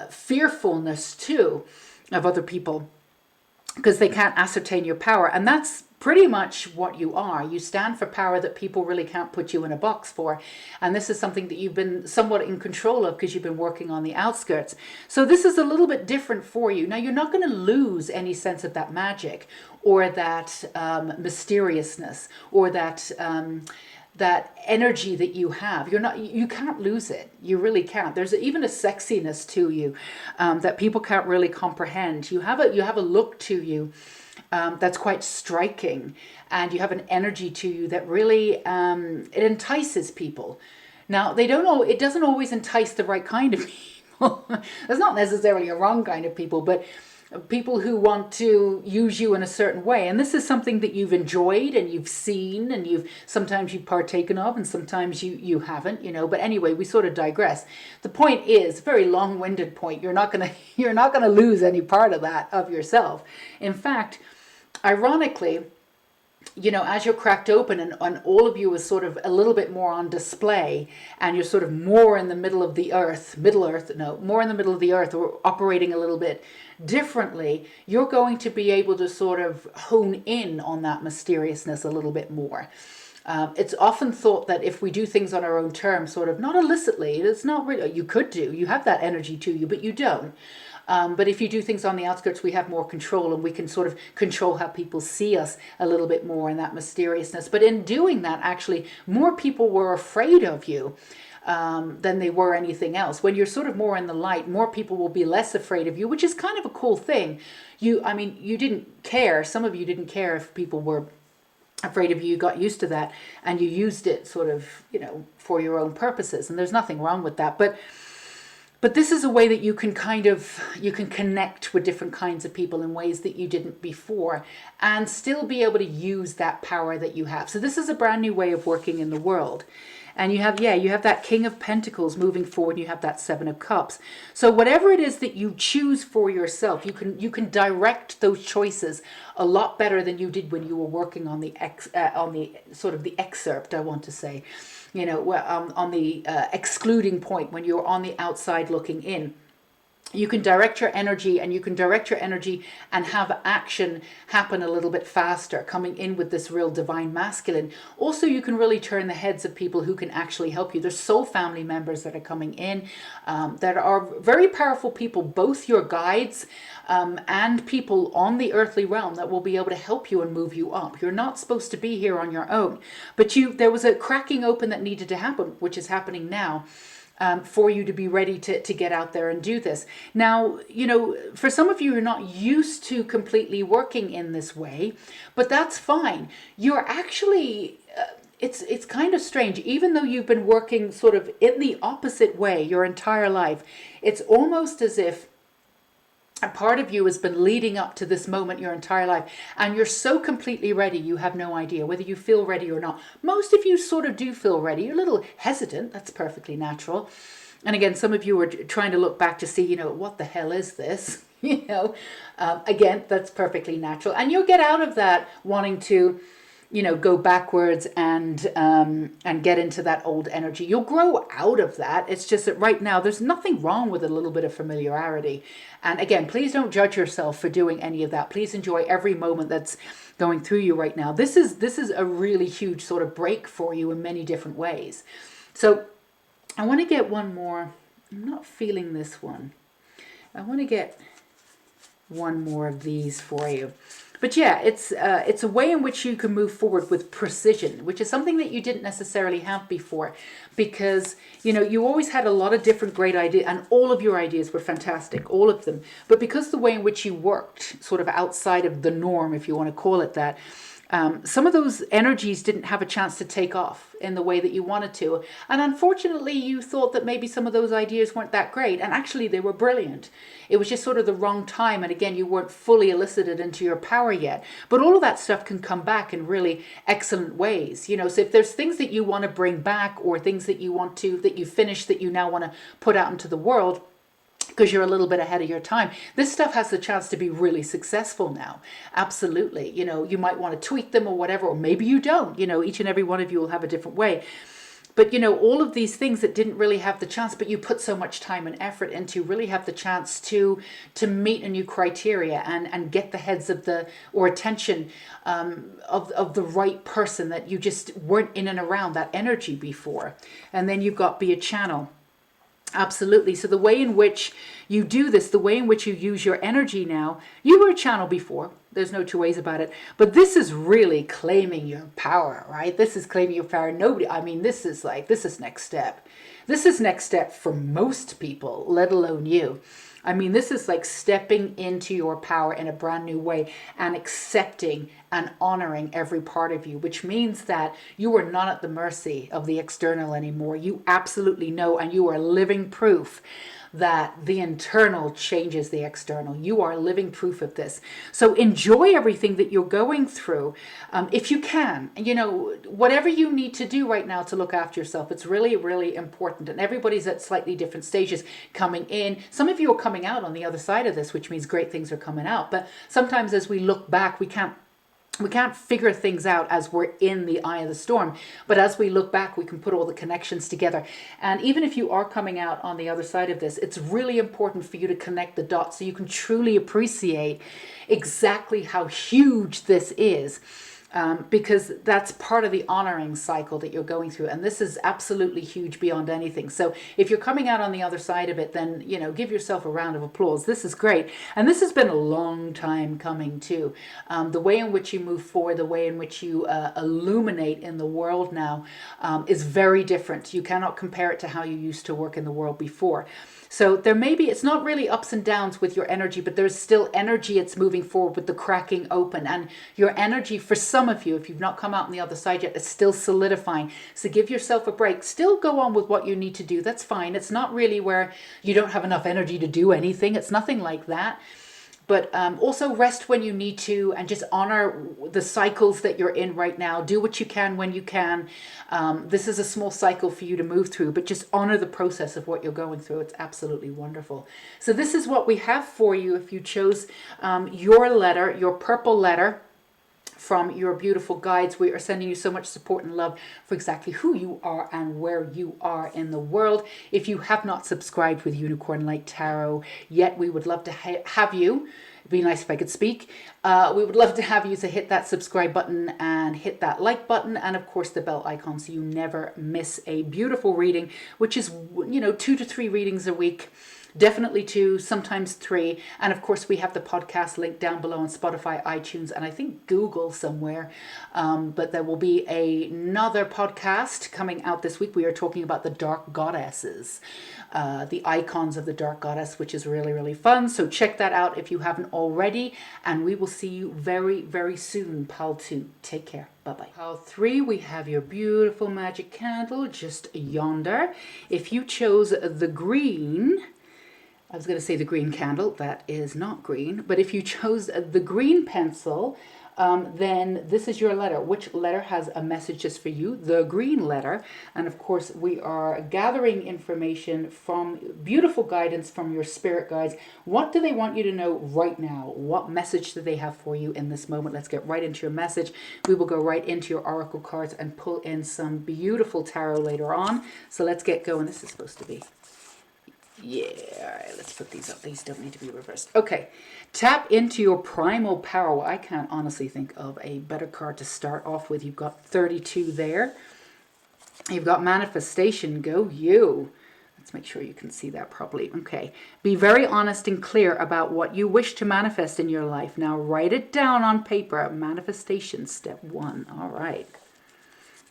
fearfulness too of other people, because they can't ascertain your power. And that's pretty much what you are. You stand for power that people really can't put you in a box for. And this is something that you've been somewhat in control of, because you've been working on the outskirts. So this is a little bit different for you. Now, you're not going to lose any sense of that magic, or that mysteriousness, or that energy that you have. You can't lose it. You really can't. There's even a sexiness to you that people can't really comprehend. You have a look to you that's quite striking, and you have an energy to you that really it entices people. Now, it doesn't always entice the right kind of people. There's not necessarily a wrong kind of people, but people who want to use you in a certain way. And this is something that you've enjoyed and you've seen, and sometimes you've partaken of, and sometimes you haven't, but anyway, we sort of digress. The point is, a very long-winded point, you're not going to lose any part of that of yourself. In fact, ironically, as you're cracked open, and all of you is sort of a little bit more on display, and you're sort of more in the middle of the earth, more in the middle of the earth, or operating a little bit differently, you're going to be able to sort of hone in on that mysteriousness a little bit more. It's often thought that if we do things on our own terms, sort of not illicitly, it's not really, you have that energy to you, but you don't. But if you do things on the outskirts, we have more control, and we can sort of control how people see us a little bit more in that mysteriousness. But in doing that, actually, more people were afraid of you than they were anything else. When you're sort of more in the light, more people will be less afraid of you, which is kind of a cool thing. You didn't care. Some of you didn't care if people were afraid of you. You got used to that, and you used it sort of, for your own purposes. And there's nothing wrong with that. But this is a way that you can connect with different kinds of people in ways that you didn't before, and still be able to use that power that you have. So this is a brand new way of working in the world. And you have that King of Pentacles moving forward, and you have that Seven of Cups. So whatever it is that you choose for yourself, you can direct those choices a lot better than you did when you were working on the sort of the excerpt, I want to say. On the excluding point, when you're on the outside looking in. You can direct your energy, and and have action happen a little bit faster, coming in with this real divine masculine. Also, you can really turn the heads of people who can actually help you. There's soul family members that are coming in that are very powerful people, both your guides and people on the earthly realm that will be able to help you and move you up. You're not supposed to be here on your own, but there was a cracking open that needed to happen, which is happening now. For you to be ready to get out there and do this. Now, for some of you who are not used to completely working in this way, but that's fine. You're actually, it's kind of strange, even though you've been working sort of in the opposite way your entire life, it's almost as if A part of you has been leading up to this moment your entire life, and you're so completely ready, you have no idea whether you feel ready or not. Most of you sort of do feel ready. You're a little hesitant. That's perfectly natural. And again, some of you are trying to look back to see, what the hell is this? Again, that's perfectly natural. And you'll get out of that wanting to, go backwards and get into that old energy. You'll grow out of that. It's just that right now there's nothing wrong with a little bit of familiarity. And again, please don't judge yourself for doing any of that. Please enjoy every moment that's going through you right now. This is a really huge sort of break for you in many different ways. So I want to get one more. I'm not feeling this one. I want to get one more of these for you. But yeah, it's a way in which you can move forward with precision, which is something that you didn't necessarily have before, because, you always had a lot of different great ideas, and all of your ideas were fantastic, all of them. But because the way in which you worked sort of outside of the norm, if you want to call it that, some of those energies didn't have a chance to take off in the way that you wanted to. And unfortunately, you thought that maybe some of those ideas weren't that great. And actually, they were brilliant. It was just sort of the wrong time. And again, you weren't fully elicited into your power yet. But all of that stuff can come back in really excellent ways. So if there's things that you want to bring back, or things that you finished that you now want to put out into the world, because you're a little bit ahead of your time, this stuff has the chance to be really successful now. Absolutely. You might want to tweak them or whatever, or maybe you don't. Each and every one of you will have a different way. But, all of these things that didn't really have the chance, but you put so much time and effort into, really have the chance to meet a new criteria and get the heads of or attention of the right person that you just weren't in and around that energy before. And then you've got be a channel. Absolutely. So the way in which you do this, the way in which you use your energy now, you were a channel before. There's no two ways about it. But this is really claiming your power, right? This is claiming your power. This is next step. This is next step for most people, let alone you. This is like stepping into your power in a brand new way and accepting and honoring every part of you, which means that you are not at the mercy of the external anymore. You absolutely know, and you are living proof that the internal changes the external. You are living proof of this. So enjoy everything that you're going through. If you can, whatever you need to do right now to look after yourself, it's really, really important. And everybody's at slightly different stages coming in. Some of you are coming out on the other side of this, which means great things are coming out. But sometimes as we look back, we can't figure things out as we're in the eye of the storm. But as we look back, we can put all the connections together. And even if you are coming out on the other side of this, it's really important for you to connect the dots so you can truly appreciate exactly how huge this is. Because that's part of the honoring cycle that you're going through. And this is absolutely huge beyond anything. So if you're coming out on the other side of it, then, give yourself a round of applause. This is great. And this has been a long time coming too. The way in which you move forward, the way in which you illuminate in the world now is very different. You cannot compare it to how you used to work in the world before. So it's not really ups and downs with your energy, but there's still energy. It's moving forward with the cracking open, and your energy, for some of you, if you've not come out on the other side yet, is still solidifying. So give yourself a break. Still go on with what you need to do. That's fine. It's not really where you don't have enough energy to do anything. It's nothing like that. But also rest when you need to, and just honor the cycles that you're in right now. Do what you can when you can. This is a small cycle for you to move through, but just honor the process of what you're going through. It's absolutely wonderful. So this is what we have for you if you chose your purple letter from your beautiful guides. We are sending you so much support and love for exactly who you are and where you are in the world. If you have not subscribed with Unicorn Light Tarot yet, we would love to have you. It'd be nice if I could speak. We would love to have you to hit that subscribe button and hit that like button, and of course the bell icon, so you never miss a beautiful reading, which is 2 to 3 readings a week. Definitely 2, sometimes 3. And of course, we have the podcast link down below on Spotify, iTunes, and I think Google somewhere. But there will be another podcast coming out this week. We are talking about the dark goddesses, the icons of the dark goddess, which is really, really fun. So check that out if you haven't already. And we will see you very, very soon, Pal 2. Take care. Bye-bye. Pile 3, we have your beautiful magic candle just yonder. If you chose the green, I was going to say the green candle. That is not green. But if you chose the green pencil, then this is your letter. Which letter has a message just for you? The green letter. And of course, we are gathering information from beautiful guidance from your spirit guides. What do they want you to know right now? What message do they have for you in this moment? Let's get right into your message. We will go right into your oracle cards and pull in some beautiful tarot later on. So let's get going. This is supposed to be... Yeah, all right, let's put these up. These don't need to be reversed. Okay, tap into your primal power. Well, I can't honestly think of a better card to start off with. You've got 32 there. You've got manifestation. Go you. Let's make sure you can see that properly. Okay, be very honest and clear about what you wish to manifest in your life. Now write it down on paper. Manifestation, step 1. All right.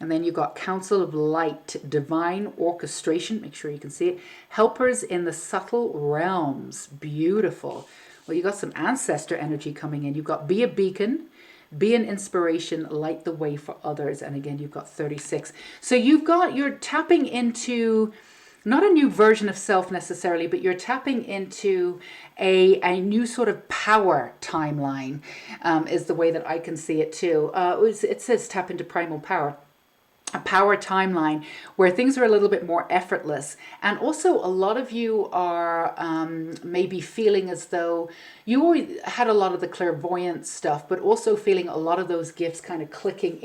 And then you've got Council of Light, Divine Orchestration. Make sure you can see it. Helpers in the Subtle Realms. Beautiful. Well, you got some ancestor energy coming in. You've got Be a Beacon, Be an Inspiration, Light the Way for Others. And again, you've got 36. So you're tapping into not a new version of self necessarily, but you're tapping into a new sort of power timeline, is the way that I can see it too. It says tap into primal power. A power timeline where things are a little bit more effortless. And also a lot of you are maybe feeling as though you already had a lot of the clairvoyant stuff, but also feeling a lot of those gifts kind of clicking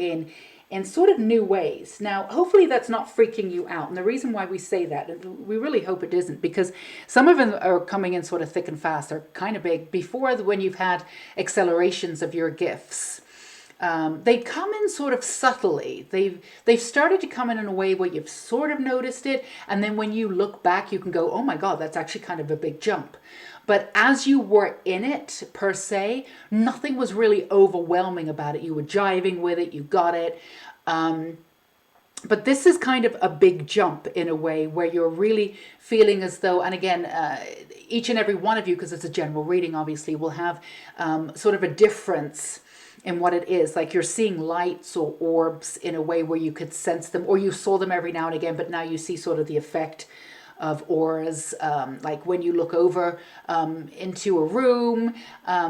in sort of new ways. Now, hopefully that's not freaking you out. And the reason why we say that, and we really hope it isn't, because some of them are coming in sort of thick and fast. They're kind of big before when you've had accelerations of your gifts. They come in sort of subtly. They've started to come in a way where you've sort of noticed it, and then when you look back, you can go, oh my God, that's actually kind of a big jump. But as you were in it, per se, nothing was really overwhelming about it. You were jiving with it, you got it. But this is kind of a big jump in a way where you're really feeling as though, and again, each and every one of you, because it's a general reading, obviously, will have sort of a difference in what it is. Like you're seeing lights or orbs in a way where you could sense them, or you saw them every now and again, but now you see sort of the effect of auras, like when you look over into a room,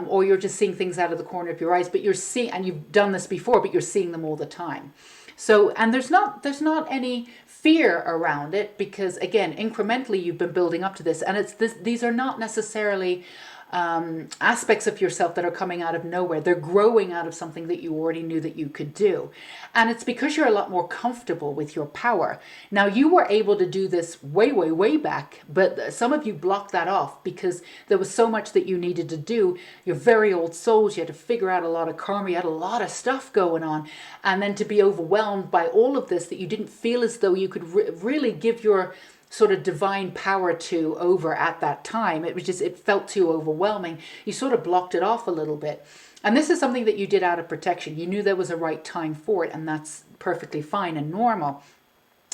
or you're just seeing things out of the corner of your eyes, but you're seeing, and you've done this before, but you're seeing them all the time. So, and there's not any fear around it, because again, incrementally you've been building up to this, and these are not necessarily aspects of yourself that are coming out of nowhere. They're growing out of something that you already knew that you could do. And it's because you're a lot more comfortable with your power. Now, you were able to do this way, way, way back, but some of you blocked that off because there was so much that you needed to do. You're very old souls. You had to figure out a lot of karma. You had a lot of stuff going on. And then to be overwhelmed by all of this that you didn't feel as though you could really give your sort of divine power to over at that time. It felt too overwhelming. You sort of blocked it off a little bit. And this is something that you did out of protection. You knew there was a right time for it, and that's perfectly fine and normal.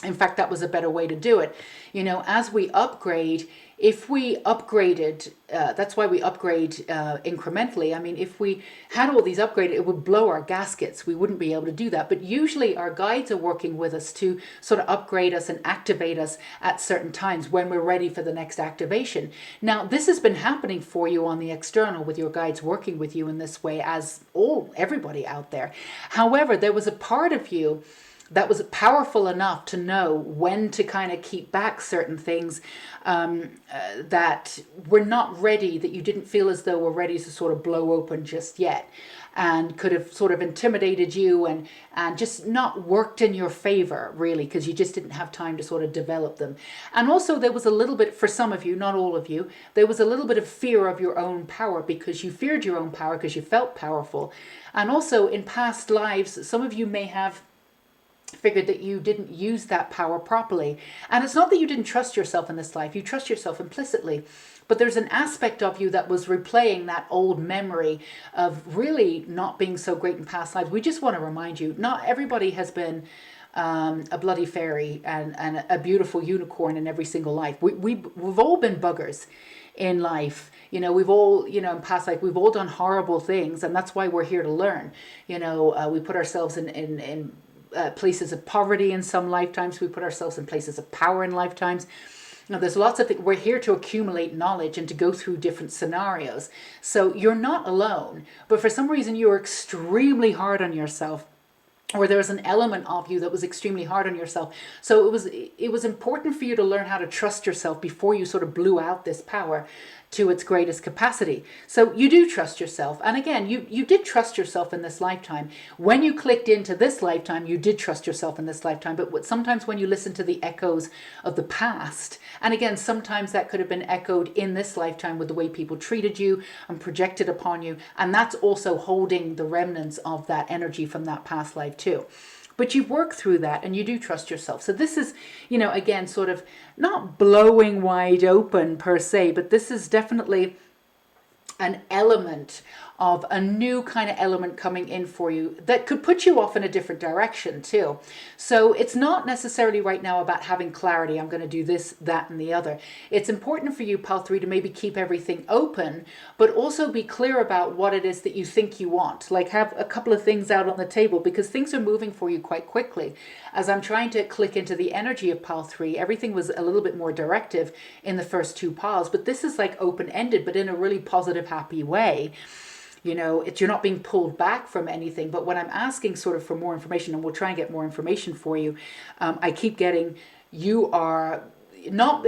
In fact, that was a better way to do it. You know, as we upgrade, if we upgraded, that's why we upgrade incrementally. I mean, if we had all these upgraded, it would blow our gaskets. We wouldn't be able to do that. But usually our guides are working with us to sort of upgrade us and activate us at certain times when we're ready for the next activation. Now, this has been happening for you on the external with your guides working with you in this way, as everybody out there. However, there was a part of you that was powerful enough to know when to kind of keep back certain things that were not ready, that you didn't feel as though were ready to sort of blow open just yet, and could have sort of intimidated you and just not worked in your favor, really, because you just didn't have time to sort of develop them. And also there was a little bit, for some of you, not all of you, there was a little bit of fear of your own power, because you feared your own power because you felt powerful. And also in past lives, some of you may have figured that you didn't use that power properly. And it's not that you didn't trust yourself in this life. You trust yourself implicitly. But there's an aspect of you that was replaying that old memory of really not being so great in past lives. We just want to remind you, not everybody has been a bloody fairy and a beautiful unicorn in every single life. We've all been buggers in life. You know, we've all, in past life, we've all done horrible things. And that's why we're here to learn. We put ourselves in places of poverty in some lifetimes. We put ourselves in places of power in lifetimes. Now, there's lots of things. We're here to accumulate knowledge and to go through different scenarios. So you're not alone. But for some reason, you're extremely hard on yourself, or there was an element of you that was extremely hard on yourself. So it was important for you to learn how to trust yourself before you sort of blew out this power to its greatest capacity. So you do trust yourself. And again, you did trust yourself in this lifetime. When you clicked into this lifetime, you did trust yourself in this lifetime. But sometimes when you listen to the echoes of the past, and again, sometimes that could have been echoed in this lifetime with the way people treated you and projected upon you. And that's also holding the remnants of that energy from that past life too. But you work through that and you do trust yourself. So this is, again, sort of not blowing wide open per se, but this is definitely an element of a new kind of element coming in for you that could put you off in a different direction too. So it's not necessarily right now about having clarity. I'm going to do this, that, and the other. It's important for you, Pal 3, to maybe keep everything open, but also be clear about what it is that you think you want. Like have a couple of things out on the table, because things are moving for you quite quickly. As I'm trying to click into the energy of Pal 3, everything was a little bit more directive in the first two piles, but this is like open-ended, but in a really positive, happy way. You're not being pulled back from anything. But when I'm asking sort of for more information, and we'll try and get more information for you, I keep getting, you are not,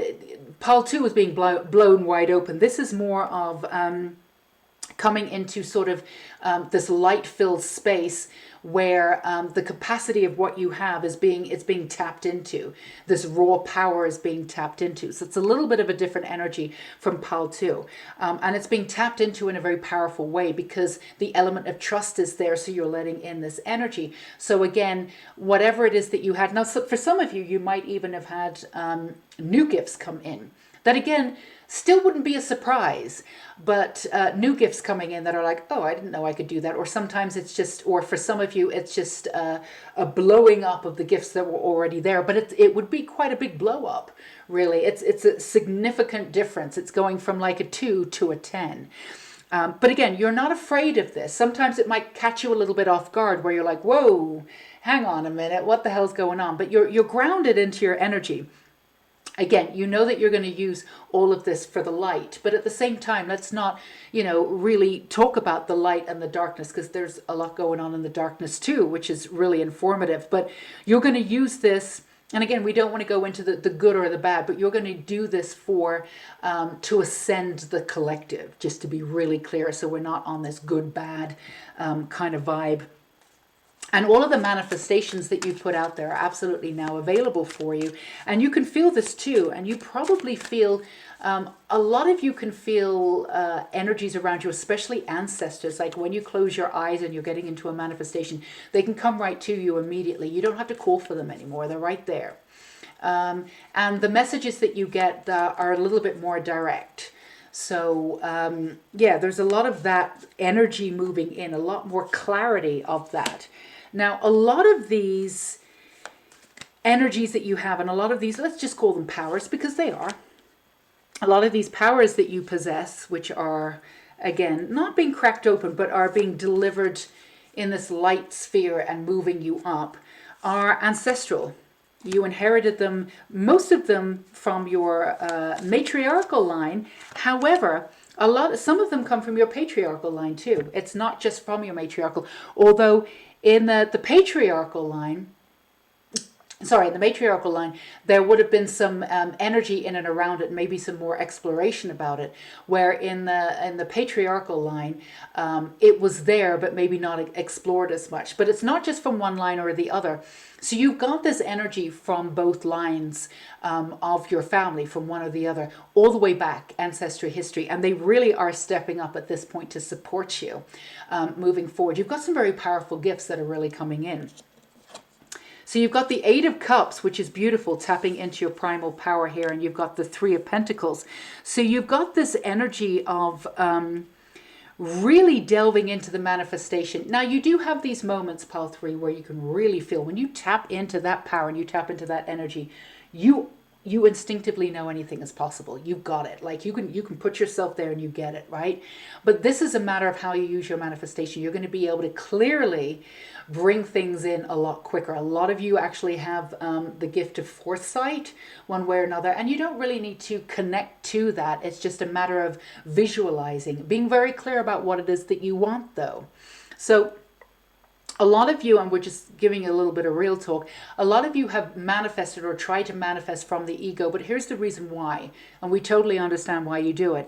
Pile 2 is being blown wide open. This is more of coming into sort of this light-filled space where the capacity of what you have is being tapped into. This raw power is being tapped into. So it's a little bit of a different energy from Pile 2. And it's being tapped into in a very powerful way because the element of trust is there, so you're letting in this energy. So again, whatever it is that you had, now so for some of you, you might even have had new gifts come in. That again, still wouldn't be a surprise, but new gifts coming in that are like, oh, I didn't know I could do that. Or sometimes it's just, or for some of you, it's just a blowing up of the gifts that were already there. But it would be quite a big blow up, really. It's a significant difference. It's going from like a 2 to a 10. But again, you're not afraid of this. Sometimes it might catch you a little bit off guard where you're like, whoa, hang on a minute, what the hell's going on? But you're grounded into your energy. Again, you know that you're going to use all of this for the light, but at the same time, let's not, really talk about the light and the darkness, because there's a lot going on in the darkness too, which is really informative. But you're going to use this, and again, we don't want to go into the good or the bad, but you're going to do this for, to ascend the collective, just to be really clear, so we're not on this good, bad kind of vibe. And all of the manifestations that you put out there are absolutely now available for you. And you can feel this too. And you probably feel, a lot of you can feel energies around you, especially ancestors. Like when you close your eyes and you're getting into a manifestation, they can come right to you immediately. You don't have to call for them anymore. They're right there. And the messages that you get are a little bit more direct. So, there's a lot of that energy moving in, a lot more clarity of that. Now, a lot of these energies that you have, and a lot of these, let's just call them powers, because they are. A lot of these powers that you possess, which are, again, not being cracked open, but are being delivered in this light sphere and moving you up, are ancestral. You inherited them, most of them from your matriarchal line. However, some of them come from your patriarchal line too. It's not just from your matriarchal, although in the patriarchal line, in the matriarchal line, there would have been some energy in and around it, maybe some more exploration about it. Where in the patriarchal line, it was there, but maybe not explored as much. But it's not just from one line or the other. So you've got this energy from both lines of your family, from one or the other, all the way back, ancestry history. And they really are stepping up at this point to support you moving forward. You've got some very powerful gifts that are really coming in. So you've got the 8 of Cups, which is beautiful, tapping into your primal power here. And you've got the 3 of Pentacles. So you've got this energy of really delving into the manifestation. Now, you do have these moments, Pile 3, where you can really feel when you tap into that power and you tap into that energy, you you instinctively know anything is possible. You've got it. Like you can put yourself there and you get it, right? But this is a matter of how you use your manifestation. You're going to be able to clearly bring things in a lot quicker. A lot of you actually have the gift of foresight one way or another, and you don't really need to connect to that. It's just a matter of visualizing, being very clear about what it is that you want though. So a lot of you, and we're just giving a little bit of real talk, a lot of you have manifested or tried to manifest from the ego, but here's the reason why, and we totally understand why you do it.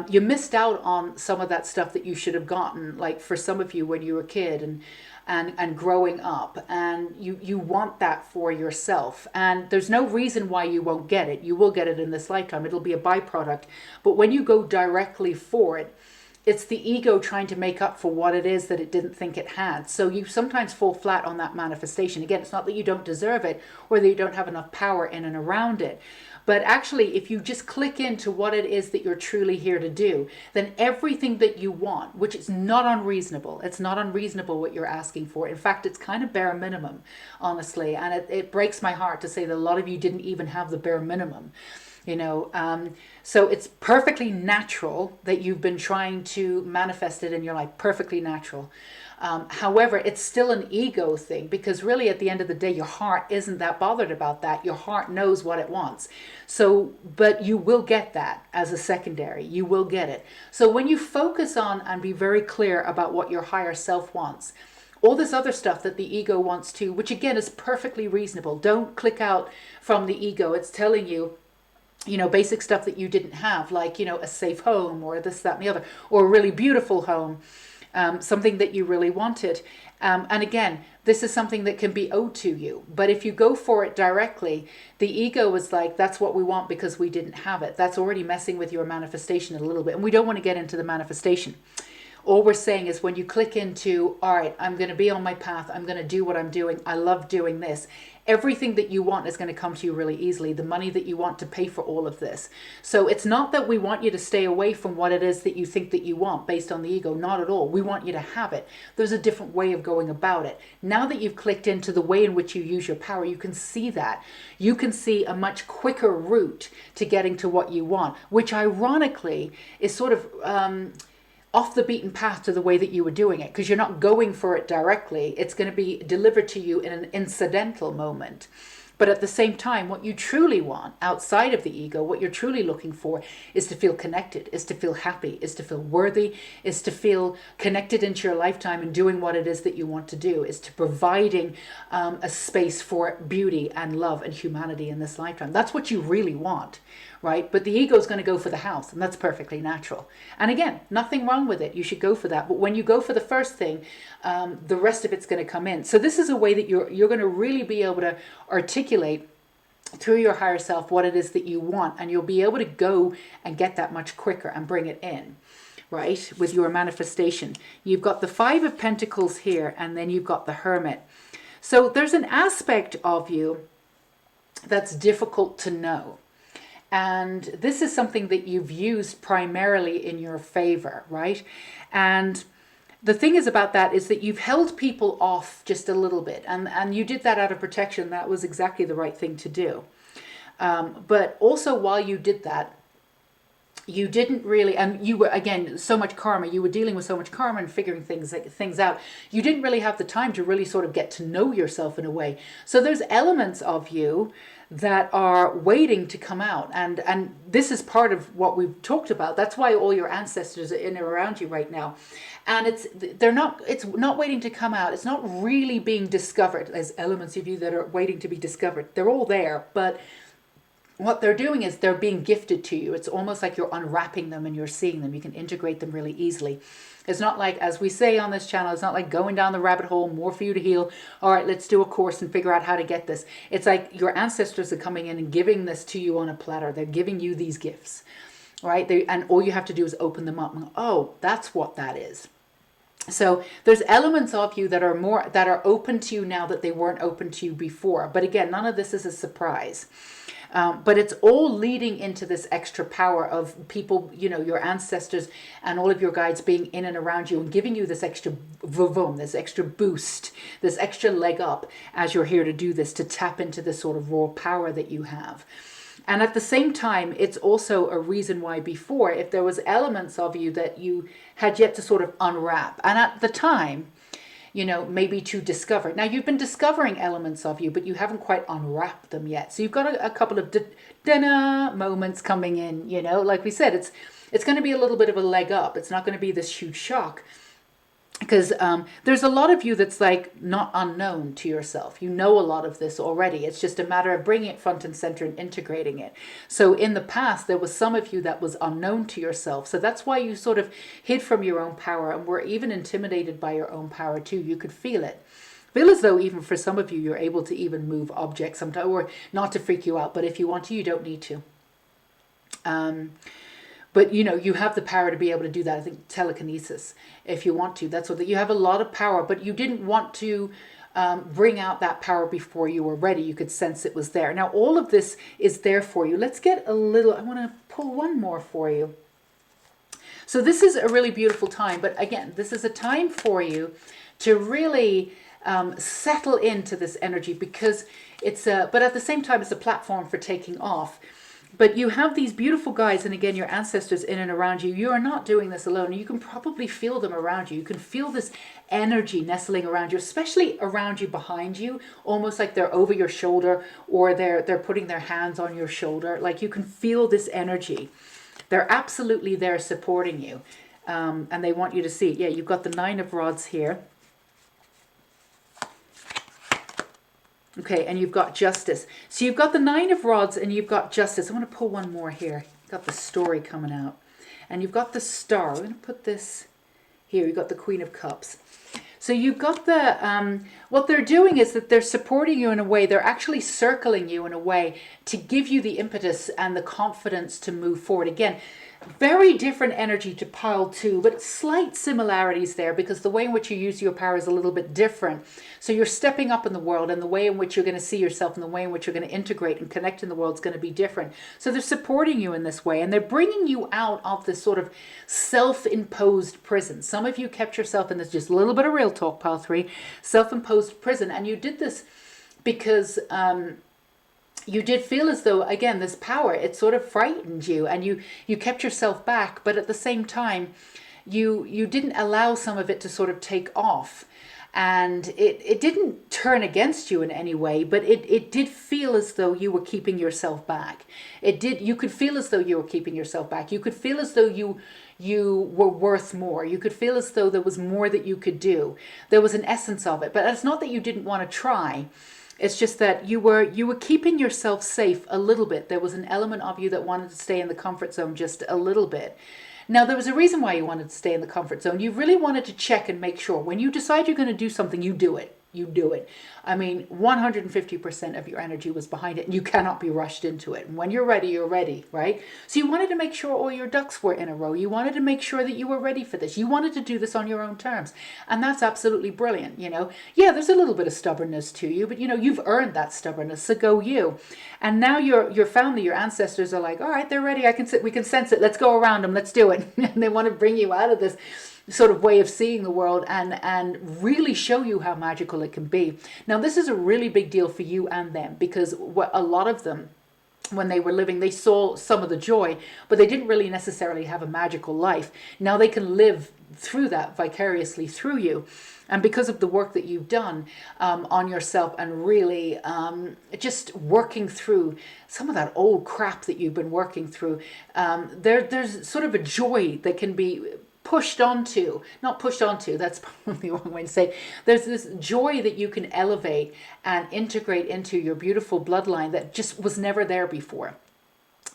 You missed out on some of that stuff that you should have gotten, like for some of you when you were a kid and growing up, and you want that for yourself, and there's no reason why you won't get it. You will get it in this lifetime. It'll be a byproduct, but when you go directly for it, it's the ego trying to make up for what it is that it didn't think it had. So you sometimes fall flat on that manifestation. Again, it's not that you don't deserve it or that you don't have enough power in and around it. But actually, if you just click into what it is that you're truly here to do, then everything that you want, which is not unreasonable, it's not unreasonable what you're asking for. In fact, it's kind of bare minimum, honestly. And it breaks my heart to say that a lot of you didn't even have the bare minimum. So it's perfectly natural that you've been trying to manifest it in your life. Perfectly natural. However, it's still an ego thing, because really at the end of the day, your heart isn't that bothered about that. Your heart knows what it wants. So, but you will get that as a secondary. You will get it. So when you focus on and be very clear about what your higher self wants, all this other stuff that the ego wants to, which again is perfectly reasonable. Don't click out from the ego. It's telling you, basic stuff that you didn't have, like, a safe home or this, that, and the other, or a really beautiful home, something that you really wanted. And again, this is something that can be owed to you. But if you go for it directly, the ego is like, that's what we want because we didn't have it. That's already messing with your manifestation a little bit. And we don't want to get into the manifestation. All we're saying is when you click into, all right, I'm going to be on my path. I'm going to do what I'm doing. I love doing this. Everything that you want is going to come to you really easily. The money that you want to pay for all of this. So it's not that we want you to stay away from what it is that you think that you want based on the ego. Not at all. We want you to have it. There's a different way of going about it. Now that you've clicked into the way in which you use your power, you can see that. You can see a much quicker route to getting to what you want, which ironically is sort of off the beaten path to the way that you were doing it, because you're not going for it directly. It's going to be delivered to you in an incidental moment. But at the same time, what you truly want outside of the ego, what you're truly looking for, is to feel connected, is to feel happy, is to feel worthy, is to feel connected into your lifetime and doing what it is that you want to do, is to providing a space for beauty and love and humanity in this lifetime. That's what you really want, right? But the ego is going to go for the house, and that's perfectly natural. And again, nothing wrong with it. You should go for that. But when you go for the first thing, the rest of it's going to come in. So this is a way that you're going to really be able to articulate through your higher self what it is that you want, and you'll be able to go and get that much quicker and bring it in, right? With your manifestation. You've got the 5 of Pentacles here, and then you've got the Hermit. So there's an aspect of you that's difficult to know. And this is something that you've used primarily in your favor, right? And the thing is about that is that you've held people off just a little bit. And you did that out of protection. That was exactly the right thing to do. But also while you did that, you didn't really, and you were, again, so much karma, you were dealing with so much karma and figuring things out. You didn't really have the time to really sort of get to know yourself in a way. So there's elements of you that are waiting to come out. And this is part of what we've talked about. That's why all your ancestors are in and around you right now. And it's not waiting to come out. It's not really being discovered. There's elements of you that are waiting to be discovered. They're all there, but what they're doing is they're being gifted to you. It's almost like you're unwrapping them and you're seeing them. You can integrate them really easily. It's not like, as we say on this channel, it's not like going down the rabbit hole, more for you to heal. All right, let's do a course and figure out how to get this. It's like your ancestors are coming in and giving this to you on a platter. They're giving you these gifts, right? And all you have to do is open them up and go, oh, that's what that is. So there's elements of you that are open to you now that they weren't open to you before. But again, none of this is a surprise. But it's all leading into this extra power of people, your ancestors and all of your guides being in and around you and giving you this extra vavoom, this extra boost, this extra leg up as you're here to do this, to tap into this sort of raw power that you have. And at the same time, it's also a reason why before, if there was elements of you that you had yet to sort of unwrap, and at the time, you know, maybe to discover. Now you've been discovering elements of you, but you haven't quite unwrapped them yet. So you've got a couple of dinner moments coming in, you know, like we said, it's going to be a little bit of a leg up. It's not going to be this huge shock. Because there's a lot of you that's like not unknown to yourself. You know a lot of this already. It's just a matter of bringing it front and center and integrating it. So in the past, there was some of you that was unknown to yourself. So that's why you sort of hid from your own power and were even intimidated by your own power too. You could feel it. Feel as though even for some of you, you're able to even move objects sometimes, or not to freak you out. But if you want to, you don't need to. But, you know, you have the power to be able to do that. I think telekinesis, if you want to. That's what you have a lot of power, but you didn't want to bring out that power before you were ready. You could sense it was there. Now, all of this is there for you. Let's get a little, I want to pull one more for you. So this is a really beautiful time. But again, this is a time for you to really settle into this energy, because it's but at the same time, it's a platform for taking off. But you have these beautiful guides, and again, your ancestors in and around you. You are not doing this alone. You can probably feel them around you. You can feel this energy nestling around you, especially around you, behind you, almost like they're over your shoulder, or they're putting their hands on your shoulder. Like you can feel this energy. They're absolutely there supporting you, and they want you to see it. Yeah, you've got the 9 of Rods here. Okay, and you've got Justice. So you've got the 9 of Rods and you've got Justice. I want to pull one more here. You've got the Story coming out. And you've got the Star. I'm going to put this here. You've got the Queen of Cups. So you've got the, what they're doing is that they're supporting you in a way, they're actually circling you in a way to give you the impetus and the confidence to move forward. Again, very different energy to pile 2, but slight similarities there, because the way in which you use your power is a little bit different. So you're stepping up in the world, and the way in which you're going to see yourself and the way in which you're going to integrate and connect in the world is going to be different. So they're supporting you in this way, and they're bringing you out of this sort of self-imposed prison. Some of you kept yourself in this, just a little bit of real talk, pile 3, self-imposed prison, and you did this because you did feel as though, again, this power, it sort of frightened you, and you kept yourself back, but at the same time, you didn't allow some of it to sort of take off. And it didn't turn against you in any way, but it did feel as though you were keeping yourself back. You could feel as though you were keeping yourself back. You could feel as though you were worth more. You could feel as though there was more that you could do. There was an essence of it, but it's not that you didn't want to try. It's just that you were keeping yourself safe a little bit. There was an element of you that wanted to stay in the comfort zone just a little bit. Now, there was a reason why you wanted to stay in the comfort zone. You really wanted to check and make sure. When you decide you're going to do something, you do it. You do it. I mean, 150% of your energy was behind it, and you cannot be rushed into it. And when you're ready, right? So you wanted to make sure all your ducks were in a row. You wanted to make sure that you were ready for this. You wanted to do this on your own terms. And that's absolutely brilliant, you know. Yeah, there's a little bit of stubbornness to you, but, you know, you've earned that stubbornness, so go you. And now your family, your ancestors are like, all right, they're ready. We can sense it. Let's go around them. Let's do it. And they want to bring you out of this sort of way of seeing the world and really show you how magical it can be. Now, this is a really big deal for you and them, because a lot of them, when they were living, they saw some of the joy, but they didn't really necessarily have a magical life. Now they can live through that vicariously through you. And because of the work that you've done on yourself, and really just working through some of that old crap that you've been working through, there's sort of a joy that can be not pushed onto, that's probably the wrong way to say it. There's this joy that you can elevate and integrate into your beautiful bloodline that just was never there before.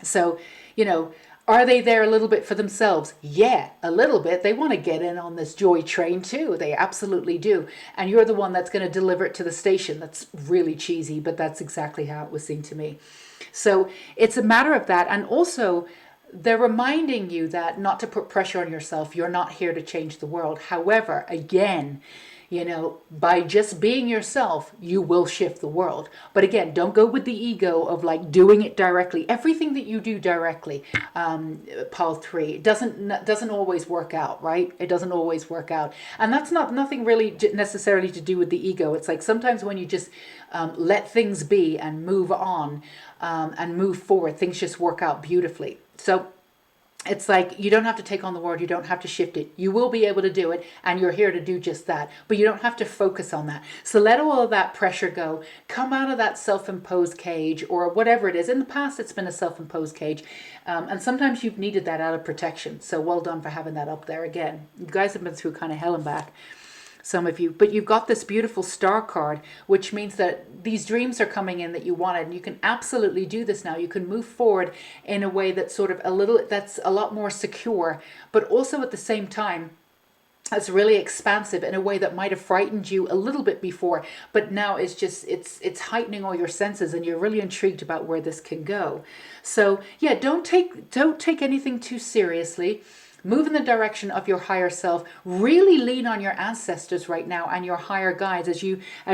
So, you know, are they there a little bit for themselves? Yeah, a little bit. They want to get in on this joy train too. They absolutely do. And you're the one that's going to deliver it to the station. That's really cheesy, but that's exactly how it was seen to me. So it's a matter of that. And also, they're reminding you that not to put pressure on yourself. You're not here to change the world. However, again, You know, by just being yourself, you will shift the world. But again, don't go with the ego of like doing it directly. Everything that you do directly, Paul 3, doesn't always work out, right? It doesn't always work out. And that's nothing really necessarily to do with the ego. It's like sometimes when you just let things be and move on and move forward, things just work out beautifully. So it's like you don't have to take on the world. You don't have to shift it. You will be able to do it, and you're here to do just that. But you don't have to focus on that. So let all of that pressure go. Come out of that self-imposed cage or whatever it is. In the past, it's been a self-imposed cage. And sometimes you've needed that out of protection. So well done for having that up there again. You guys have been through kind of hell and back, some of you, but you've got this beautiful star card, which means that these dreams are coming in that you wanted, and you can absolutely do this now. You can move forward in a way that's sort of that's a lot more secure, but also at the same time it's really expansive in a way that might have frightened you a little bit before, but now it's just it's heightening all your senses, and you're really intrigued about where this can go. So yeah, don't take anything too seriously. Move in the direction of your higher self. Really lean on your ancestors right now and your higher guides as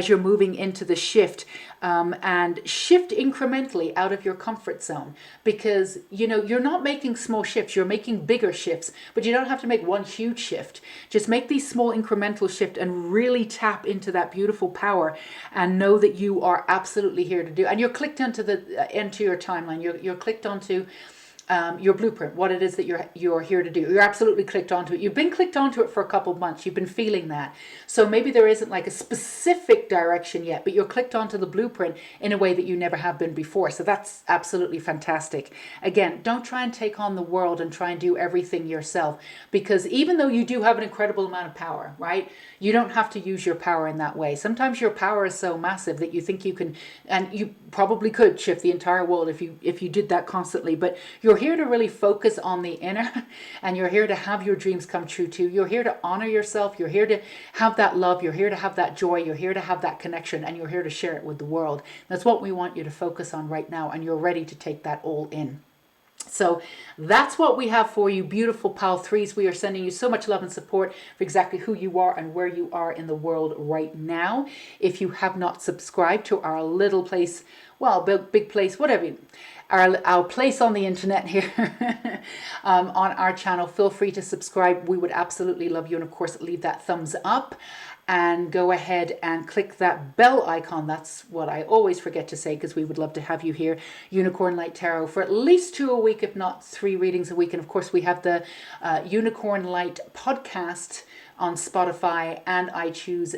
you're moving into the shift, and shift incrementally out of your comfort zone, because you know you're not making small shifts, you're making bigger shifts, but you don't have to make one huge shift. Just make these small incremental shifts and really tap into that beautiful power, and know that you are absolutely here to do. And you're clicked into your timeline. You're clicked onto your blueprint, what it is that you're here to do. You're absolutely clicked onto it. You've been clicked onto it for a couple of months. You've been feeling that. So maybe there isn't like a specific direction yet, but you're clicked onto the blueprint in a way that you never have been before. So that's absolutely fantastic. Again, don't try and take on the world and try and do everything yourself, because even though you do have an incredible amount of power, right? You don't have to use your power in that way. Sometimes your power is so massive that you think you can, and you probably could shift the entire world if you did that constantly, but you're here to really focus on the inner, and you're here to have your dreams come true too. You're here to honor yourself. You're here to have that love. You're here to have that joy. You're here to have that connection, and you're here to share it with the world. That's what we want you to focus on right now, and you're ready to take that all in. So that's what we have for you, beautiful Pal 3s. We are sending you so much love and support for exactly who you are and where you are in the world right now. If you have not subscribed to our little place, well, big place, whatever, our place on the internet here, on our channel, feel free to subscribe. We would absolutely love you. And of course, leave that thumbs up. And go ahead and click that bell icon. That's what I always forget to say, because we would love to have you here, Unicorn Light Tarot, for at least 2 a week, if not 3 readings a week. And of course, we have the Unicorn Light podcast on Spotify and iTunes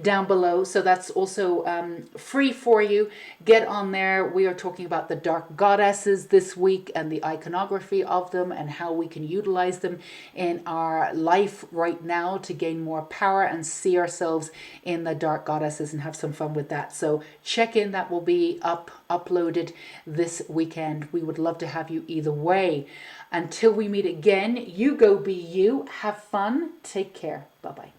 down below. So that's also free for you. Get on there. We are talking about the dark goddesses this week and the iconography of them and how we can utilize them in our life right now to gain more power and see ourselves in the dark goddesses and have some fun with that. So check in. That will be uploaded this weekend. We would love to have you either way. Until we meet again, you go be you. Have fun. Take care. Bye-bye.